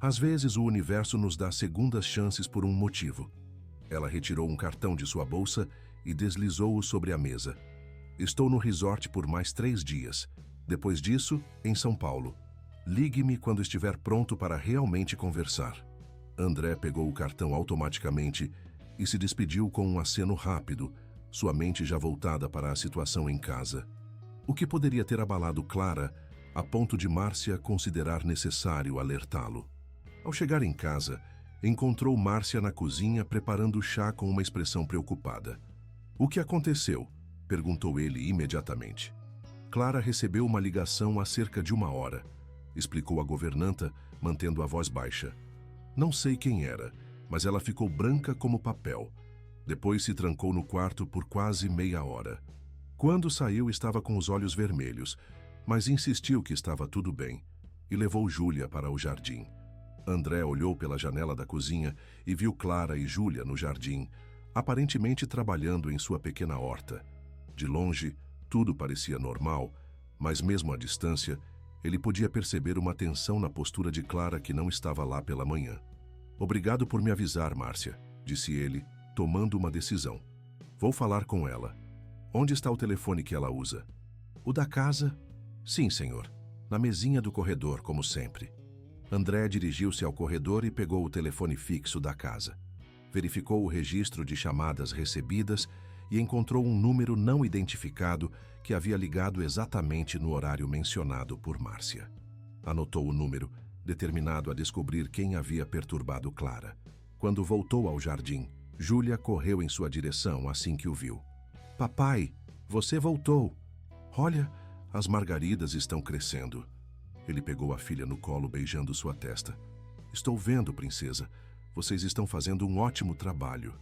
Às vezes o universo nos dá segundas chances por um motivo. Ela retirou um cartão de sua bolsa e deslizou-o sobre a mesa. Estou no resort por mais 3 dias. Depois disso, em São Paulo. Ligue-me quando estiver pronto para realmente conversar. André pegou o cartão automaticamente e se despediu com um aceno rápido, sua mente já voltada para a situação em casa. O que poderia ter abalado Clara, a ponto de Márcia considerar necessário alertá-lo. Ao chegar em casa, encontrou Márcia na cozinha preparando chá com uma expressão preocupada. O que aconteceu? Perguntou ele imediatamente. Clara recebeu uma ligação há cerca de 1 hora, explicou a governanta, mantendo a voz baixa. Não sei quem era, mas ela ficou branca como papel. Depois se trancou no quarto por quase meia hora. Quando saiu, estava com os olhos vermelhos, mas insistiu que estava tudo bem e levou Júlia para o jardim. André olhou pela janela da cozinha e viu Clara e Júlia no jardim, aparentemente trabalhando em sua pequena horta. De longe, tudo parecia normal, mas mesmo à distância, ele podia perceber uma tensão na postura de Clara que não estava lá pela manhã. Obrigado por me avisar, Márcia, disse ele, tomando uma decisão. Vou falar com ela. Onde está o telefone que ela usa? O da casa? Sim, senhor. Na mesinha do corredor, como sempre. André dirigiu-se ao corredor e pegou o telefone fixo da casa. Verificou o registro de chamadas recebidas e encontrou um número não identificado que havia ligado exatamente no horário mencionado por Márcia. Anotou o número, determinado a descobrir quem havia perturbado Clara. Quando voltou ao jardim, Júlia correu em sua direção assim que o viu. Papai, você voltou. Olha, as margaridas estão crescendo. Ele pegou a filha no colo, beijando sua testa. Estou vendo, princesa. Vocês estão fazendo um ótimo trabalho.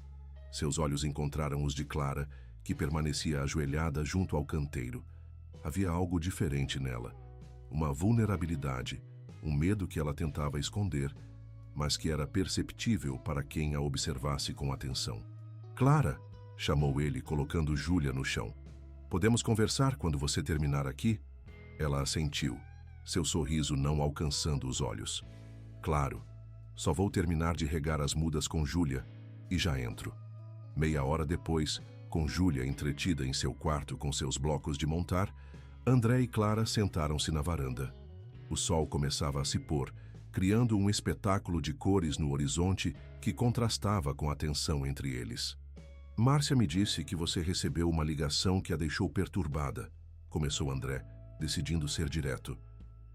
Seus olhos encontraram os de Clara, que permanecia ajoelhada junto ao canteiro. Havia algo diferente nela, uma vulnerabilidade, um medo que ela tentava esconder, mas que era perceptível para quem a observasse com atenção. Clara, chamou ele, colocando Júlia no chão. Podemos conversar quando você terminar aqui? Ela assentiu, seu sorriso não alcançando os olhos. Claro, só vou terminar de regar as mudas com Júlia e já entro. Meia hora depois, com Júlia entretida em seu quarto com seus blocos de montar, André e Clara sentaram-se na varanda. O sol começava a se pôr, criando um espetáculo de cores no horizonte que contrastava com a tensão entre eles. Márcia me disse que você recebeu uma ligação que a deixou perturbada, começou André, decidindo ser direto.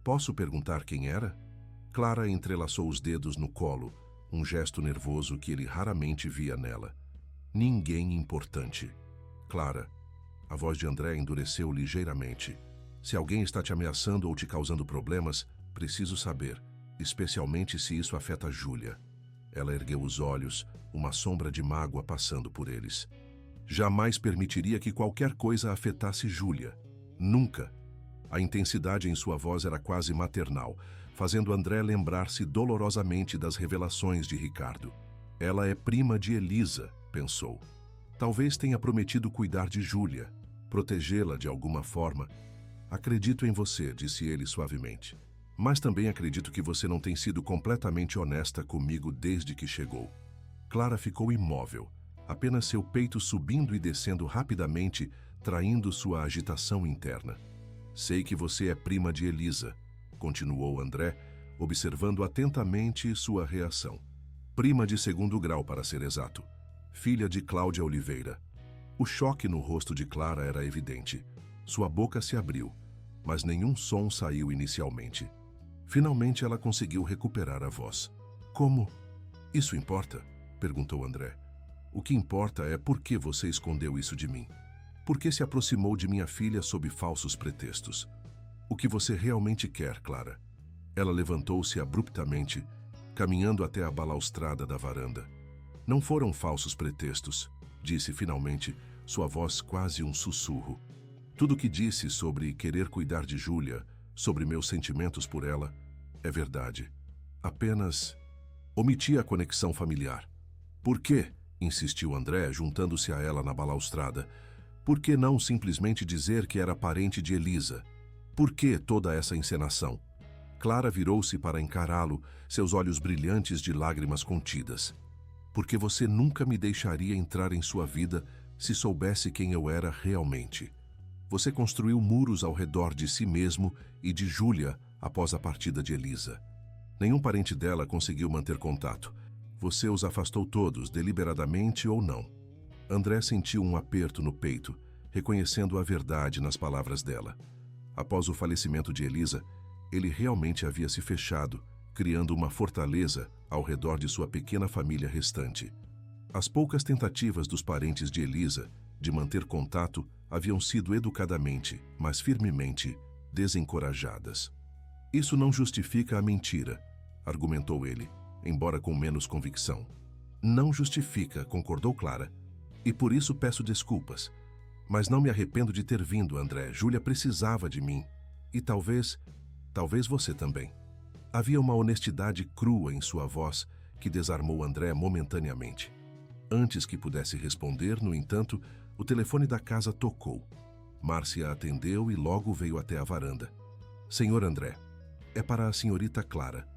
Posso perguntar quem era? Clara entrelaçou os dedos no colo, um gesto nervoso que ele raramente via nela. Ninguém importante. Clara, a voz de André endureceu ligeiramente. Se alguém está te ameaçando ou te causando problemas, preciso saber, especialmente se isso afeta Júlia. Ela ergueu os olhos, uma sombra de mágoa passando por eles. Jamais permitiria que qualquer coisa afetasse Júlia. Nunca. A intensidade em sua voz era quase maternal, fazendo André lembrar-se dolorosamente das revelações de Ricardo. Ela é prima de Elisa, pensou. Talvez tenha prometido cuidar de Júlia, protegê-la de alguma forma. Acredito em você, disse ele suavemente. Mas também acredito que você não tem sido completamente honesta comigo desde que chegou. Clara ficou imóvel, apenas seu peito subindo e descendo rapidamente, traindo sua agitação interna. Sei que você é prima de Elisa, continuou André, observando atentamente sua reação. Prima de segundo grau, para ser exato. Filha de Cláudia Oliveira. O choque no rosto de Clara era evidente. Sua boca se abriu, mas nenhum som saiu inicialmente. Finalmente ela conseguiu recuperar a voz. Como? Isso importa? Perguntou André. O que importa é por que você escondeu isso de mim. Por que se aproximou de minha filha sob falsos pretextos? O que você realmente quer, Clara? Ela levantou-se abruptamente, caminhando até a balaustrada da varanda. Não foram falsos pretextos, disse finalmente, sua voz quase um sussurro. Tudo o que disse sobre querer cuidar de Júlia, sobre meus sentimentos por ela, é verdade. Apenas omiti a conexão familiar. Por quê? Insistiu André, juntando-se a ela na balaustrada. Por que não simplesmente dizer que era parente de Elisa? Por que toda essa encenação? Clara virou-se para encará-lo, seus olhos brilhantes de lágrimas contidas. Porque você nunca me deixaria entrar em sua vida se soubesse quem eu era realmente. Você construiu muros ao redor de si mesmo e de Júlia após a partida de Elisa. Nenhum parente dela conseguiu manter contato. Você os afastou todos, deliberadamente ou não. André sentiu um aperto no peito, reconhecendo a verdade nas palavras dela. Após o falecimento de Elisa, ele realmente havia se fechado, criando uma fortaleza ao redor de sua pequena família restante. As poucas tentativas dos parentes de Elisa de manter contato haviam sido educadamente, mas firmemente, desencorajadas. Isso não justifica a mentira, argumentou ele, embora com menos convicção. Não justifica, concordou Clara. E por isso peço desculpas. Mas não me arrependo de ter vindo, André. Júlia precisava de mim. E talvez você também. Havia uma honestidade crua em sua voz que desarmou André momentaneamente. Antes que pudesse responder, no entanto, o telefone da casa tocou. Márcia atendeu e logo veio até a varanda. Senhor André, é para a senhorita Clara.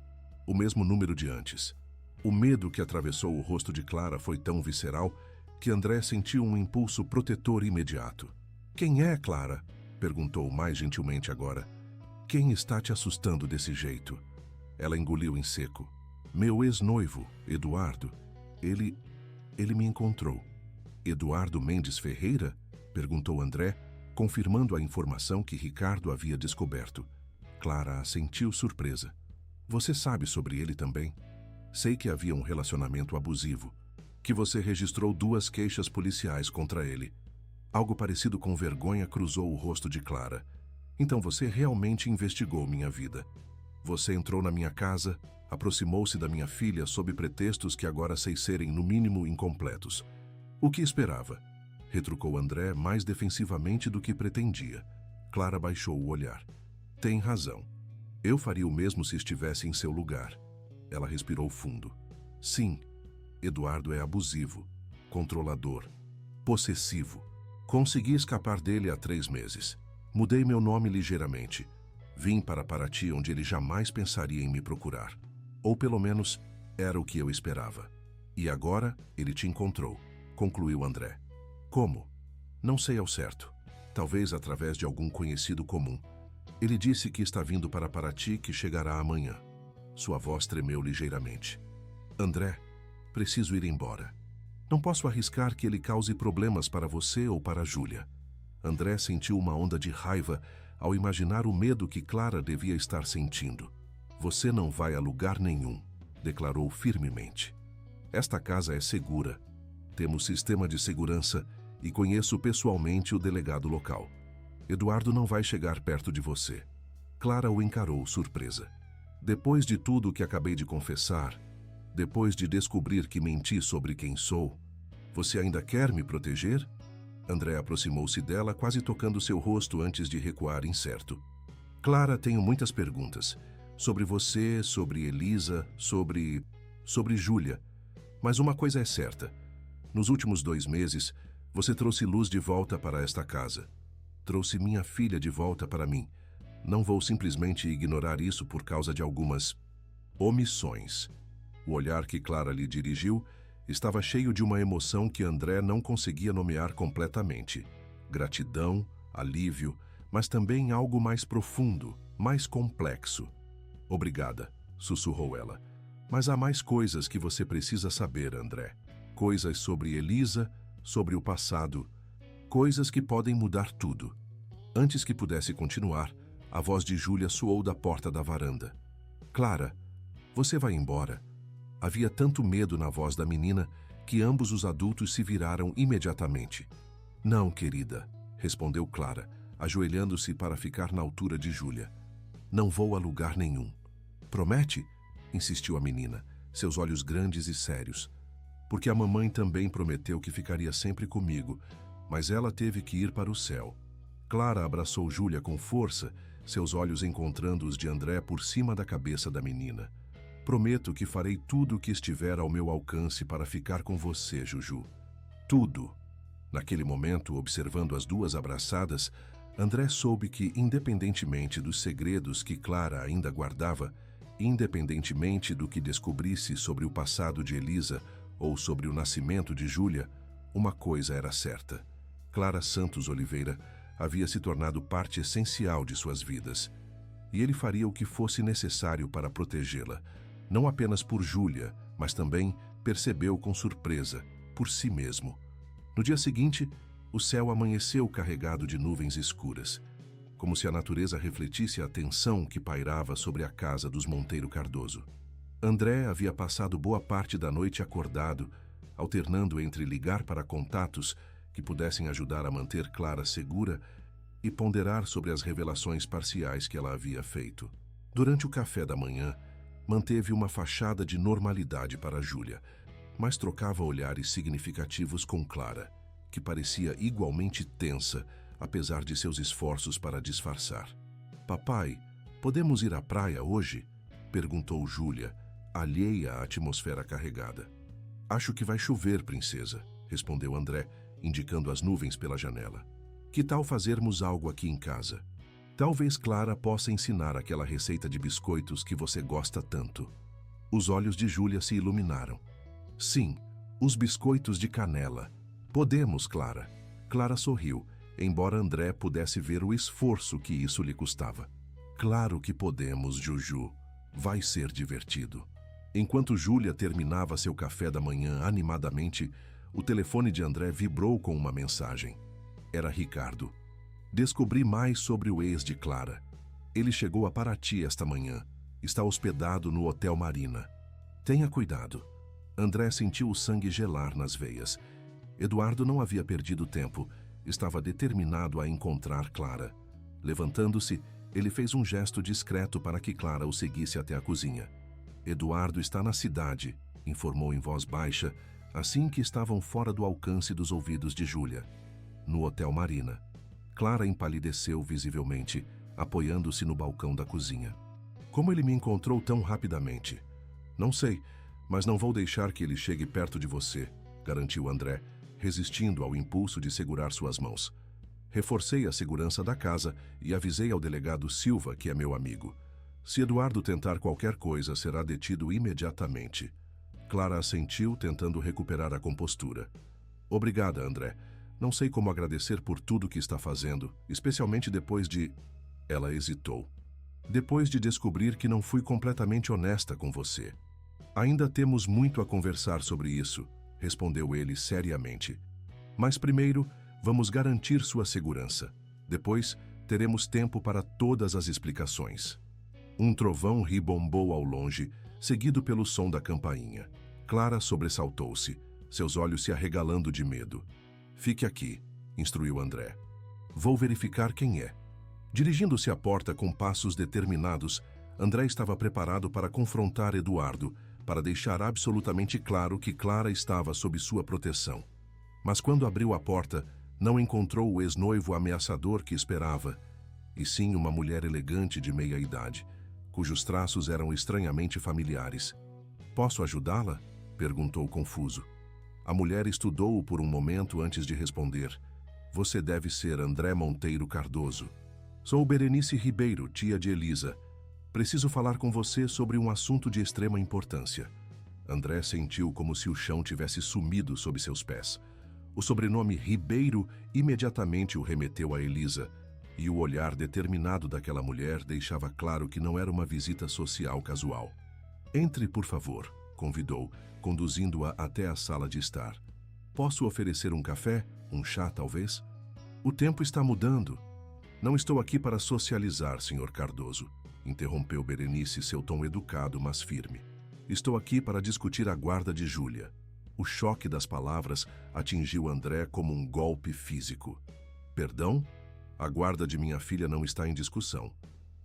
O mesmo número de antes. O medo que atravessou o rosto de Clara foi tão visceral que André sentiu um impulso protetor imediato. Quem é, Clara? Perguntou mais gentilmente agora. Quem está te assustando desse jeito? Ela engoliu em seco. Meu ex-noivo, Eduardo. Ele me encontrou. Eduardo Mendes Ferreira? Perguntou André, confirmando a informação que Ricardo havia descoberto. Clara assentiu surpresa. Você sabe sobre ele também? Sei que havia um relacionamento abusivo, que você registrou 2 queixas policiais contra ele. Algo parecido com vergonha cruzou o rosto de Clara. Então você realmente investigou minha vida. Você entrou na minha casa, aproximou-se da minha filha sob pretextos que agora sei serem, no mínimo, incompletos. O que esperava? retrucou André mais defensivamente do que pretendia. Clara baixou o olhar. Tem razão. Eu faria o mesmo se estivesse em seu lugar. Ela respirou fundo. Sim, Eduardo é abusivo, controlador, possessivo. Consegui escapar dele há 3 meses. Mudei meu nome ligeiramente. Vim para Paraty, onde ele jamais pensaria em me procurar. Ou pelo menos, era o que eu esperava. E agora, ele te encontrou, concluiu André. Como? Não sei ao certo. Talvez através de algum conhecido comum. Ele disse que está vindo para Paraty, que chegará amanhã. Sua voz tremeu ligeiramente. André, preciso ir embora. Não posso arriscar que ele cause problemas para você ou para Júlia. André sentiu uma onda de raiva ao imaginar o medo que Clara devia estar sentindo. Você não vai a lugar nenhum, declarou firmemente. Esta casa é segura. Temos sistema de segurança e conheço pessoalmente o delegado local. Eduardo não vai chegar perto de você. Clara o encarou surpresa. Depois de tudo o que acabei de confessar, depois de descobrir que menti sobre quem sou, você ainda quer me proteger? André aproximou-se dela, quase tocando seu rosto antes de recuar incerto. Clara, tenho muitas perguntas. Sobre você, sobre Elisa, sobre Júlia. Mas uma coisa é certa. Nos últimos 2 meses, você trouxe Luz de volta para esta casa. Trouxe minha filha de volta para mim. Não vou simplesmente ignorar isso por causa de algumas omissões. O olhar que Clara lhe dirigiu estava cheio de uma emoção que André não conseguia nomear completamente. Gratidão, alívio, mas também algo mais profundo, mais complexo. Obrigada, sussurrou ela. Mas há mais coisas que você precisa saber, André. Coisas sobre Elisa, sobre o passado. Coisas que podem mudar tudo. Antes que pudesse continuar, a voz de Júlia soou da porta da varanda. Clara, você vai embora. Havia tanto medo na voz da menina que ambos os adultos se viraram imediatamente. Não, querida, respondeu Clara, ajoelhando-se para ficar na altura de Júlia. Não vou a lugar nenhum. Promete? Insistiu a menina, seus olhos grandes e sérios. Porque a mamãe também prometeu que ficaria sempre comigo, mas ela teve que ir para o céu. Clara abraçou Júlia com força, seus olhos encontrando os de André por cima da cabeça da menina. Prometo que farei tudo o que estiver ao meu alcance para ficar com você, Juju. Tudo. Naquele momento, observando as duas abraçadas, André soube que, independentemente dos segredos que Clara ainda guardava, independentemente do que descobrisse sobre o passado de Elisa ou sobre o nascimento de Júlia, uma coisa era certa. Clara Santos Oliveira havia se tornado parte essencial de suas vidas. E ele faria o que fosse necessário para protegê-la, não apenas por Júlia, mas também, percebeu com surpresa, por si mesmo. No dia seguinte, o céu amanheceu carregado de nuvens escuras, como se a natureza refletisse a tensão que pairava sobre a casa dos Monteiro Cardoso. André havia passado boa parte da noite acordado, alternando entre ligar para contatos que pudessem ajudar a manter Clara segura e ponderar sobre as revelações parciais que ela havia feito. Durante o café da manhã, manteve uma fachada de normalidade para Júlia, mas trocava olhares significativos com Clara, que parecia igualmente tensa, apesar de seus esforços para disfarçar. Papai, podemos ir à praia hoje? Perguntou Júlia, alheia à atmosfera carregada. Acho que vai chover, princesa, respondeu André, indicando as nuvens pela janela. Que tal fazermos algo aqui em casa? Talvez Clara possa ensinar aquela receita de biscoitos que você gosta tanto. Os olhos de Júlia se iluminaram. Sim, os biscoitos de canela. Podemos, Clara. Clara sorriu, embora André pudesse ver o esforço que isso lhe custava. Claro que podemos, Juju. Vai ser divertido. Enquanto Júlia terminava seu café da manhã animadamente, o telefone de André vibrou com uma mensagem. Era Ricardo. Descobri mais sobre o ex de Clara. Ele chegou a Paraty esta manhã. Está hospedado no Hotel Marina. Tenha cuidado. André sentiu o sangue gelar nas veias. Eduardo não havia perdido tempo. Estava determinado a encontrar Clara. Levantando-se, ele fez um gesto discreto para que Clara o seguisse até a cozinha. Eduardo está na cidade, informou em voz baixa, assim que estavam fora do alcance dos ouvidos de Júlia. no Hotel Marina. Clara empalideceu visivelmente, apoiando-se no balcão da cozinha. Como ele me encontrou tão rapidamente? Não sei, mas não vou deixar que ele chegue perto de você, garantiu André, resistindo ao impulso de segurar suas mãos. Reforcei a segurança da casa e avisei ao delegado Silva, que é meu amigo. Se Eduardo tentar qualquer coisa, será detido imediatamente. Clara assentiu, tentando recuperar a compostura. Obrigada, André. Não sei como agradecer por tudo que está fazendo, especialmente depois de... Ela hesitou. Depois de descobrir que não fui completamente honesta com você. Ainda temos muito a conversar sobre isso, respondeu ele seriamente. Mas primeiro, vamos garantir sua segurança. Depois, teremos tempo para todas as explicações. Um trovão ribombou ao longe, seguido pelo som da campainha. Clara sobressaltou-se, seus olhos se arregalando de medo. Fique aqui, instruiu André. Vou verificar quem é. Dirigindo-se à porta com passos determinados, André estava preparado para confrontar Eduardo, para deixar absolutamente claro que Clara estava sob sua proteção. Mas quando abriu a porta, não encontrou o ex-noivo ameaçador que esperava, e sim uma mulher elegante de meia-idade, cujos traços eram estranhamente familiares. Posso ajudá-la? Perguntou confuso. A mulher estudou-o por um momento antes de responder. Você deve ser André Monteiro Cardoso. Sou Berenice Ribeiro, tia de Elisa. Preciso falar com você sobre um assunto de extrema importância. André sentiu como se o chão tivesse sumido sob seus pés. O sobrenome Ribeiro imediatamente o remeteu a Elisa, e o olhar determinado daquela mulher deixava claro que não era uma visita social casual. Entre, por favor, convidou, conduzindo-a até a sala de estar. Posso oferecer um café? Um chá, talvez? O tempo está mudando. Não estou aqui para socializar, Sr. Cardoso, interrompeu Berenice, seu tom educado, mas firme. Estou aqui para discutir a guarda de Júlia. O choque das palavras atingiu André como um golpe físico. Perdão? A guarda de minha filha não está em discussão.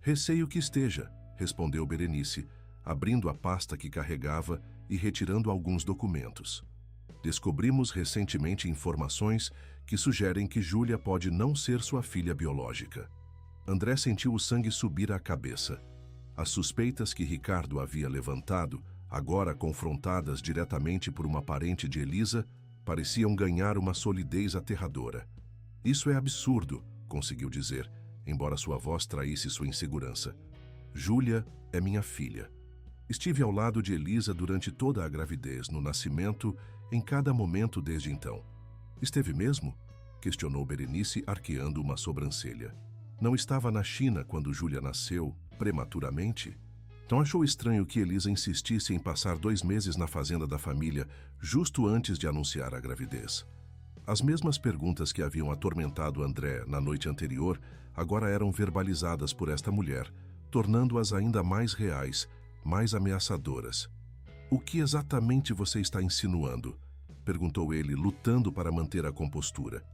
Receio que esteja, respondeu Berenice, abrindo a pasta que carregava e retirando alguns documentos. Descobrimos recentemente informações que sugerem que Júlia pode não ser sua filha biológica. André sentiu o sangue subir à cabeça. As suspeitas que Ricardo havia levantado, agora confrontadas diretamente por uma parente de Elisa, pareciam ganhar uma solidez aterradora. Isso é absurdo, conseguiu dizer, embora sua voz traísse sua insegurança. Júlia é minha filha. Estive ao lado de Elisa durante toda a gravidez, no nascimento, em cada momento desde então. Esteve mesmo? Questionou Berenice, arqueando uma sobrancelha. Não estava na China quando Júlia nasceu, prematuramente? Não achou estranho que Elisa insistisse em passar 2 meses na fazenda da família, justo antes de anunciar a gravidez? As mesmas perguntas que haviam atormentado André na noite anterior, agora eram verbalizadas por esta mulher, tornando-as ainda mais reais, mais ameaçadoras. O que exatamente você está insinuando? Perguntou ele, lutando para manter a compostura.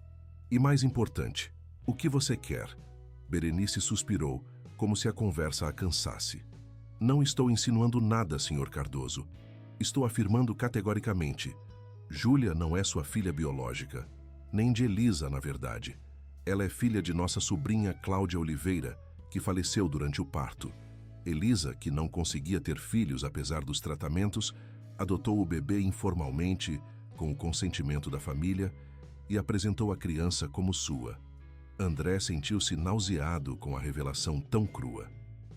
E mais importante, o que você quer? Berenice suspirou, como se a conversa a cansasse. Não estou insinuando nada, Sr. Cardoso. Estou afirmando categoricamente. Júlia não é sua filha biológica, nem de Elisa, na verdade. Ela é filha de nossa sobrinha Cláudia Oliveira, que faleceu durante o parto. Elisa, que não conseguia ter filhos apesar dos tratamentos, adotou o bebê informalmente, com o consentimento da família, e apresentou a criança como sua. André sentiu-se nauseado com a revelação tão crua.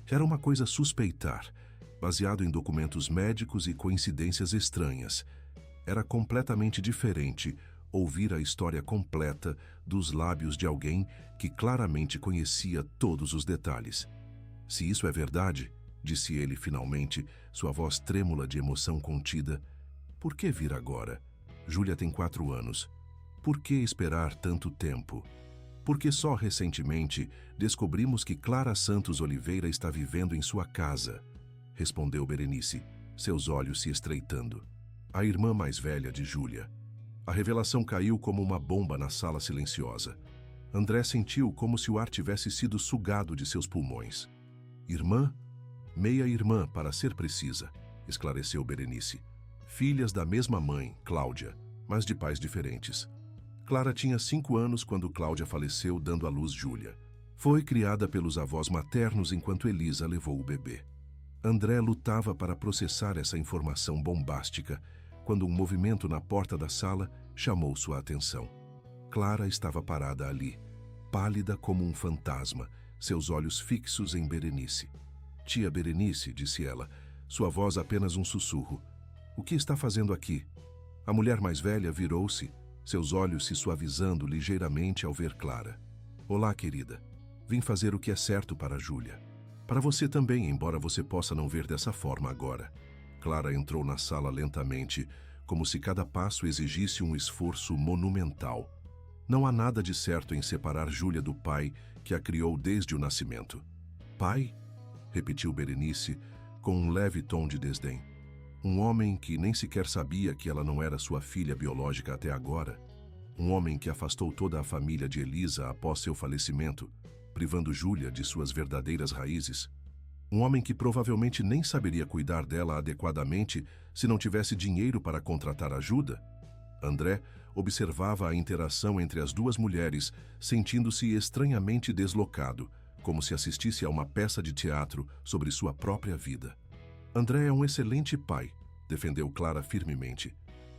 Era uma coisa suspeitar, baseado em documentos médicos e coincidências estranhas. Era completamente diferente ouvir a história completa dos lábios de alguém que claramente conhecia todos os detalhes. Se isso é verdade, disse ele finalmente, sua voz trêmula de emoção contida, por que vir agora? Júlia tem 4 anos. Por que esperar tanto tempo? Porque só recentemente descobrimos que Clara Santos Oliveira está vivendo em sua casa, respondeu Berenice, seus olhos se estreitando. A irmã mais velha de Júlia. A revelação caiu como uma bomba na sala silenciosa. André sentiu como se o ar tivesse sido sugado de seus pulmões. Irmã? Meia-irmã, para ser precisa, esclareceu Berenice. Filhas da mesma mãe, Cláudia, mas de pais diferentes. Clara tinha 5 anos quando Cláudia faleceu, dando à luz Júlia. Foi criada pelos avós maternos enquanto Elisa levou o bebê. André lutava para processar essa informação bombástica quando um movimento na porta da sala chamou sua atenção. Clara estava parada ali, pálida como um fantasma, seus olhos fixos em Berenice. "Tia Berenice", disse ela, sua voz apenas um sussurro. "O que está fazendo aqui?" A mulher mais velha virou-se, seus olhos se suavizando ligeiramente ao ver Clara. "Olá, querida. Vim fazer o que é certo para Júlia. Para você também, embora você possa não ver dessa forma agora." Clara entrou na sala lentamente, como se cada passo exigisse um esforço monumental. Não há nada de certo em separar Júlia do pai que a criou desde o nascimento. "Pai?", repetiu Berenice, com um leve tom de desdém. Um homem que nem sequer sabia que ela não era sua filha biológica até agora. Um homem que afastou toda a família de Elisa após seu falecimento, privando Júlia de suas verdadeiras raízes. Um homem que provavelmente nem saberia cuidar dela adequadamente se não tivesse dinheiro para contratar ajuda. André observava a interação entre as duas mulheres, sentindo-se estranhamente deslocado, como se assistisse a uma peça de teatro sobre sua própria vida. "André é um excelente pai", defendeu Clara firmemente.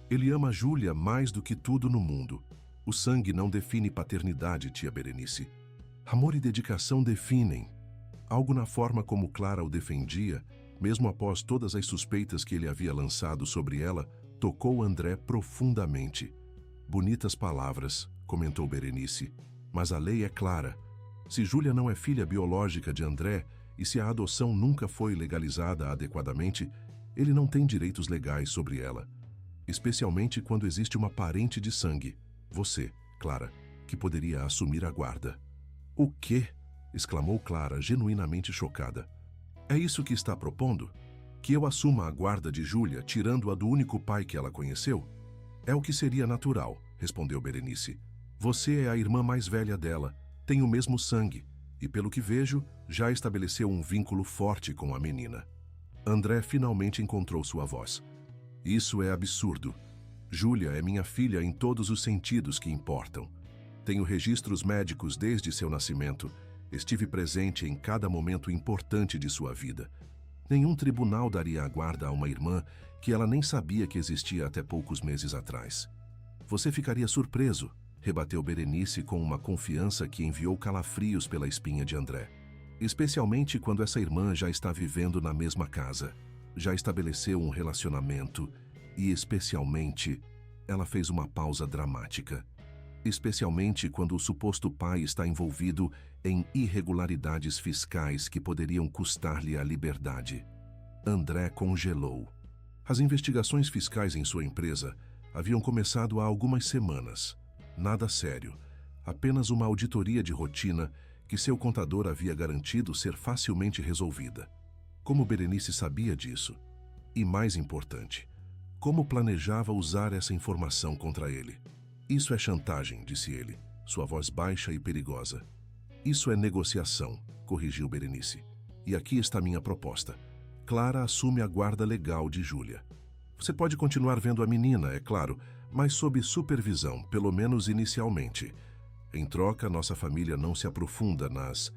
"Ele ama Júlia mais do que tudo no mundo. O sangue não define paternidade, tia Berenice. Amor e dedicação definem." Algo na forma como Clara o defendia, mesmo após todas as suspeitas que ele havia lançado sobre ela, tocou André profundamente. "Bonitas palavras", comentou Berenice, "mas a lei é clara. Se Júlia não é filha biológica de André e se a adoção nunca foi legalizada adequadamente, ele não tem direitos legais sobre ela. Especialmente quando existe uma parente de sangue, você, Clara, que poderia assumir a guarda." "O quê?", exclamou Clara, genuinamente chocada. "É isso que está propondo? Que eu assuma a guarda de Júlia, tirando-a do único pai que ela conheceu?" "É o que seria natural", respondeu Berenice. "Você é a irmã mais velha dela, tem o mesmo sangue, e pelo que vejo, já estabeleceu um vínculo forte com a menina." André finalmente encontrou sua voz. "Isso é absurdo. Júlia é minha filha em todos os sentidos que importam. Tenho registros médicos desde seu nascimento. Estive presente em cada momento importante de sua vida. Nenhum tribunal daria a guarda a uma irmã que ela nem sabia que existia até poucos meses atrás." "Você ficaria surpreso", rebateu Berenice com uma confiança que enviou calafrios pela espinha de André. "Especialmente quando essa irmã já está vivendo na mesma casa, já estabeleceu um relacionamento e, especialmente," ela fez uma pausa dramática, "especialmente quando o suposto pai está envolvido em irregularidades fiscais que poderiam custar-lhe a liberdade." André congelou. As investigações fiscais em sua empresa haviam começado há algumas semanas. Nada sério, apenas uma auditoria de rotina que seu contador havia garantido ser facilmente resolvida. Como Berenice sabia disso? E mais importante, como planejava usar essa informação contra ele? "Isso é chantagem", disse ele, sua voz baixa e perigosa. "Isso é negociação", corrigiu Berenice. "E aqui está minha proposta. Clara assume a guarda legal de Júlia. Você pode continuar vendo a menina, é claro, mas sob supervisão, pelo menos inicialmente. Em troca, nossa família não se aprofunda nas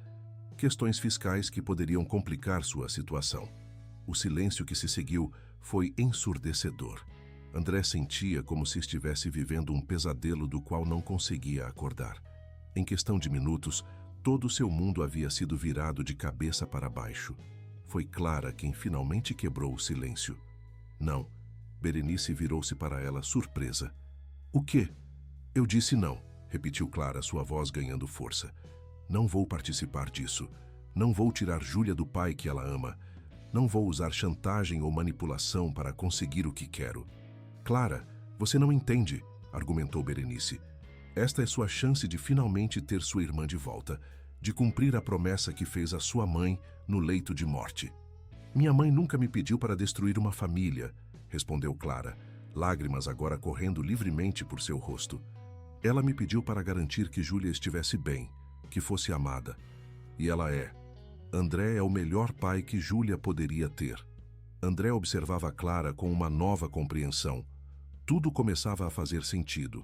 questões fiscais que poderiam complicar sua situação." O silêncio que se seguiu foi ensurdecedor. André sentia como se estivesse vivendo um pesadelo do qual não conseguia acordar. Em questão de minutos, todo o seu mundo havia sido virado de cabeça para baixo. Foi Clara quem finalmente quebrou o silêncio. "Não." Berenice virou-se para ela, surpresa. "O quê?" "Eu disse não", repetiu Clara, sua voz ganhando força. "Não vou participar disso. Não vou tirar Júlia do pai que ela ama. Não vou usar chantagem ou manipulação para conseguir o que quero." "Clara, você não entende", argumentou Berenice. "Esta é sua chance de finalmente ter sua irmã de volta, de cumprir a promessa que fez a sua mãe no leito de morte." "Minha mãe nunca me pediu para destruir uma família", respondeu Clara, lágrimas agora correndo livremente por seu rosto. "Ela me pediu para garantir que Júlia estivesse bem, que fosse amada. E ela é. André é o melhor pai que Júlia poderia ter." André observava Clara com uma nova compreensão. Tudo começava a fazer sentido.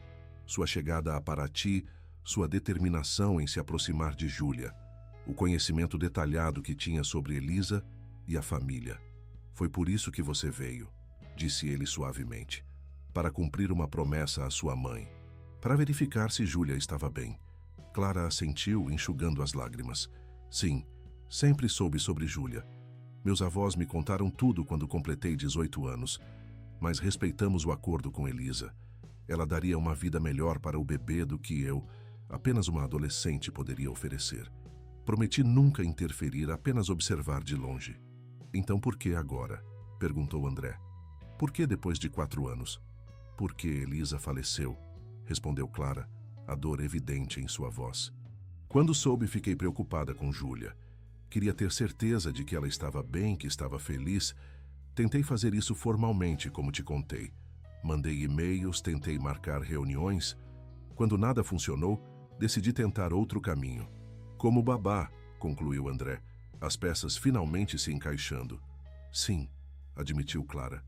sua chegada a Paraty, sua determinação em se aproximar de Júlia, o conhecimento detalhado que tinha sobre Elisa e a família. Foi por isso que você veio, disse ele suavemente, para cumprir uma promessa à sua mãe, para verificar se Júlia estava bem. Clara assentiu, enxugando as lágrimas. Sim, sempre soube sobre Júlia. Meus avós me contaram tudo quando completei 18 anos, mas respeitamos o acordo com Elisa. Ela daria uma vida melhor para o bebê do que eu, apenas uma adolescente, poderia oferecer. Prometi nunca interferir, apenas observar de longe. Então por que agora? Perguntou André. Por que depois de 4 anos? Porque Elisa faleceu, respondeu Clara, a dor evidente em sua voz. Quando soube, fiquei preocupada com Júlia. Queria ter certeza de que ela estava bem, que estava feliz. Tentei fazer isso formalmente, como te contei. Mandei e-mails, tentei marcar reuniões. Quando nada funcionou, decidi tentar outro caminho. Como babá, concluiu André, as peças finalmente se encaixando. Sim, admitiu Clara.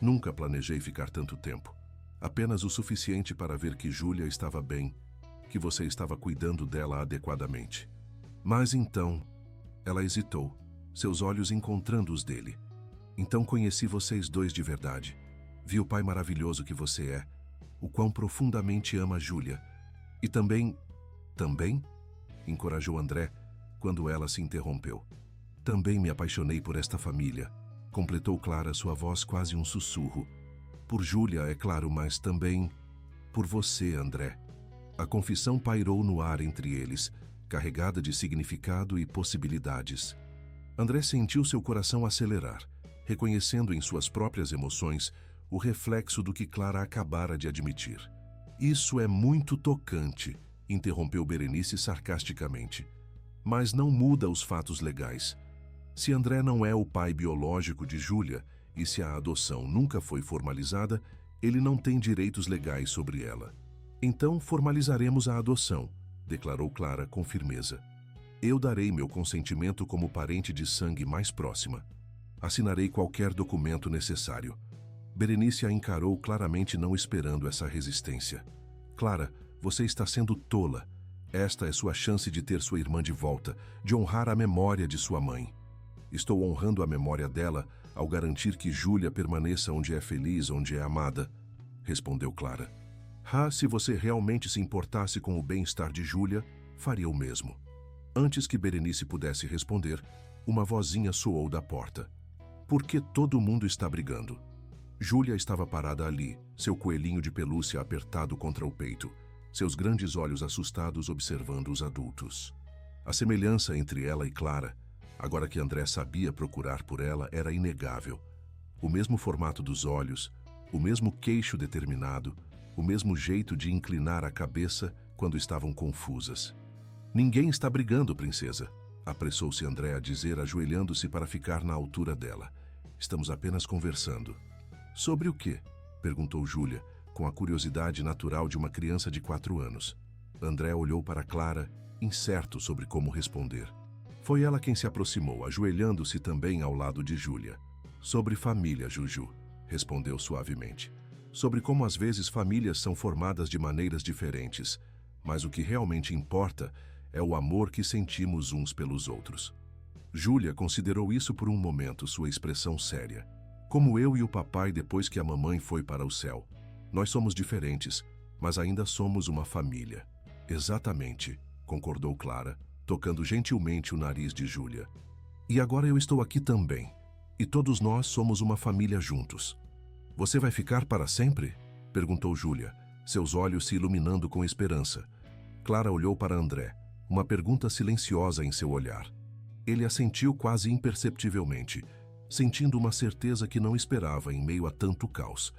Nunca planejei ficar tanto tempo. Apenas o suficiente para ver que Júlia estava bem, que você estava cuidando dela adequadamente. Mas então, ela hesitou, seus olhos encontrando os dele. Então conheci vocês dois de verdade. Vi o pai maravilhoso que você é, o quão profundamente ama Júlia. E também... encorajou André, quando ela se interrompeu. Também me apaixonei por esta família, completou Clara, sua voz quase um sussurro. Por Júlia, é claro, mas também por você, André. A confissão pairou no ar entre eles, carregada de significado e possibilidades. André sentiu seu coração acelerar, reconhecendo em suas próprias emoções o reflexo do que Clara acabara de admitir. Isso é muito tocante, interrompeu Berenice sarcasticamente. Mas não muda os fatos legais. Se André não é o pai biológico de Júlia e se a adoção nunca foi formalizada, ele não tem direitos legais sobre ela. Então formalizaremos a adoção, declarou Clara com firmeza. Eu darei meu consentimento como parente de sangue mais próxima. Assinarei qualquer documento necessário. Berenice a encarou claramente, não esperando essa resistência. Clara, você está sendo tola. Esta é sua chance de ter sua irmã de volta, de honrar a memória de sua mãe. Estou honrando a memória dela ao garantir que Júlia permaneça onde é feliz, onde é amada, respondeu Clara. Se você realmente se importasse com o bem-estar de Júlia, faria o mesmo. Antes que Berenice pudesse responder, uma vozinha soou da porta. Por que todo mundo está brigando? Júlia estava parada ali, seu coelhinho de pelúcia apertado contra o peito, seus grandes olhos assustados observando os adultos. A semelhança entre ela e Clara, agora que André sabia procurar por ela, era inegável. O mesmo formato dos olhos, o mesmo queixo determinado, o mesmo jeito de inclinar a cabeça quando estavam confusas. Ninguém está brigando, princesa, apressou-se André a dizer, ajoelhando-se para ficar na altura dela. Estamos apenas conversando. Sobre o quê? Perguntou Júlia, com a curiosidade natural de uma criança de 4 anos. André olhou para Clara, incerto sobre como responder. Foi ela quem se aproximou, ajoelhando-se também ao lado de Júlia. Sobre família, Juju, respondeu suavemente. Sobre como às vezes famílias são formadas de maneiras diferentes, mas o que realmente importa é o amor que sentimos uns pelos outros. Júlia considerou isso por um momento, sua expressão séria. Como eu e o papai depois que a mamãe foi para o céu. Nós somos diferentes, mas ainda somos uma família. Exatamente, concordou Clara, tocando gentilmente o nariz de Júlia. E agora eu estou aqui também, e todos nós somos uma família juntos. Você vai ficar para sempre? Perguntou Júlia, seus olhos se iluminando com esperança. Clara olhou para André, uma pergunta silenciosa em seu olhar. Ele assentiu quase imperceptivelmente, sentindo uma certeza que não esperava em meio a tanto caos.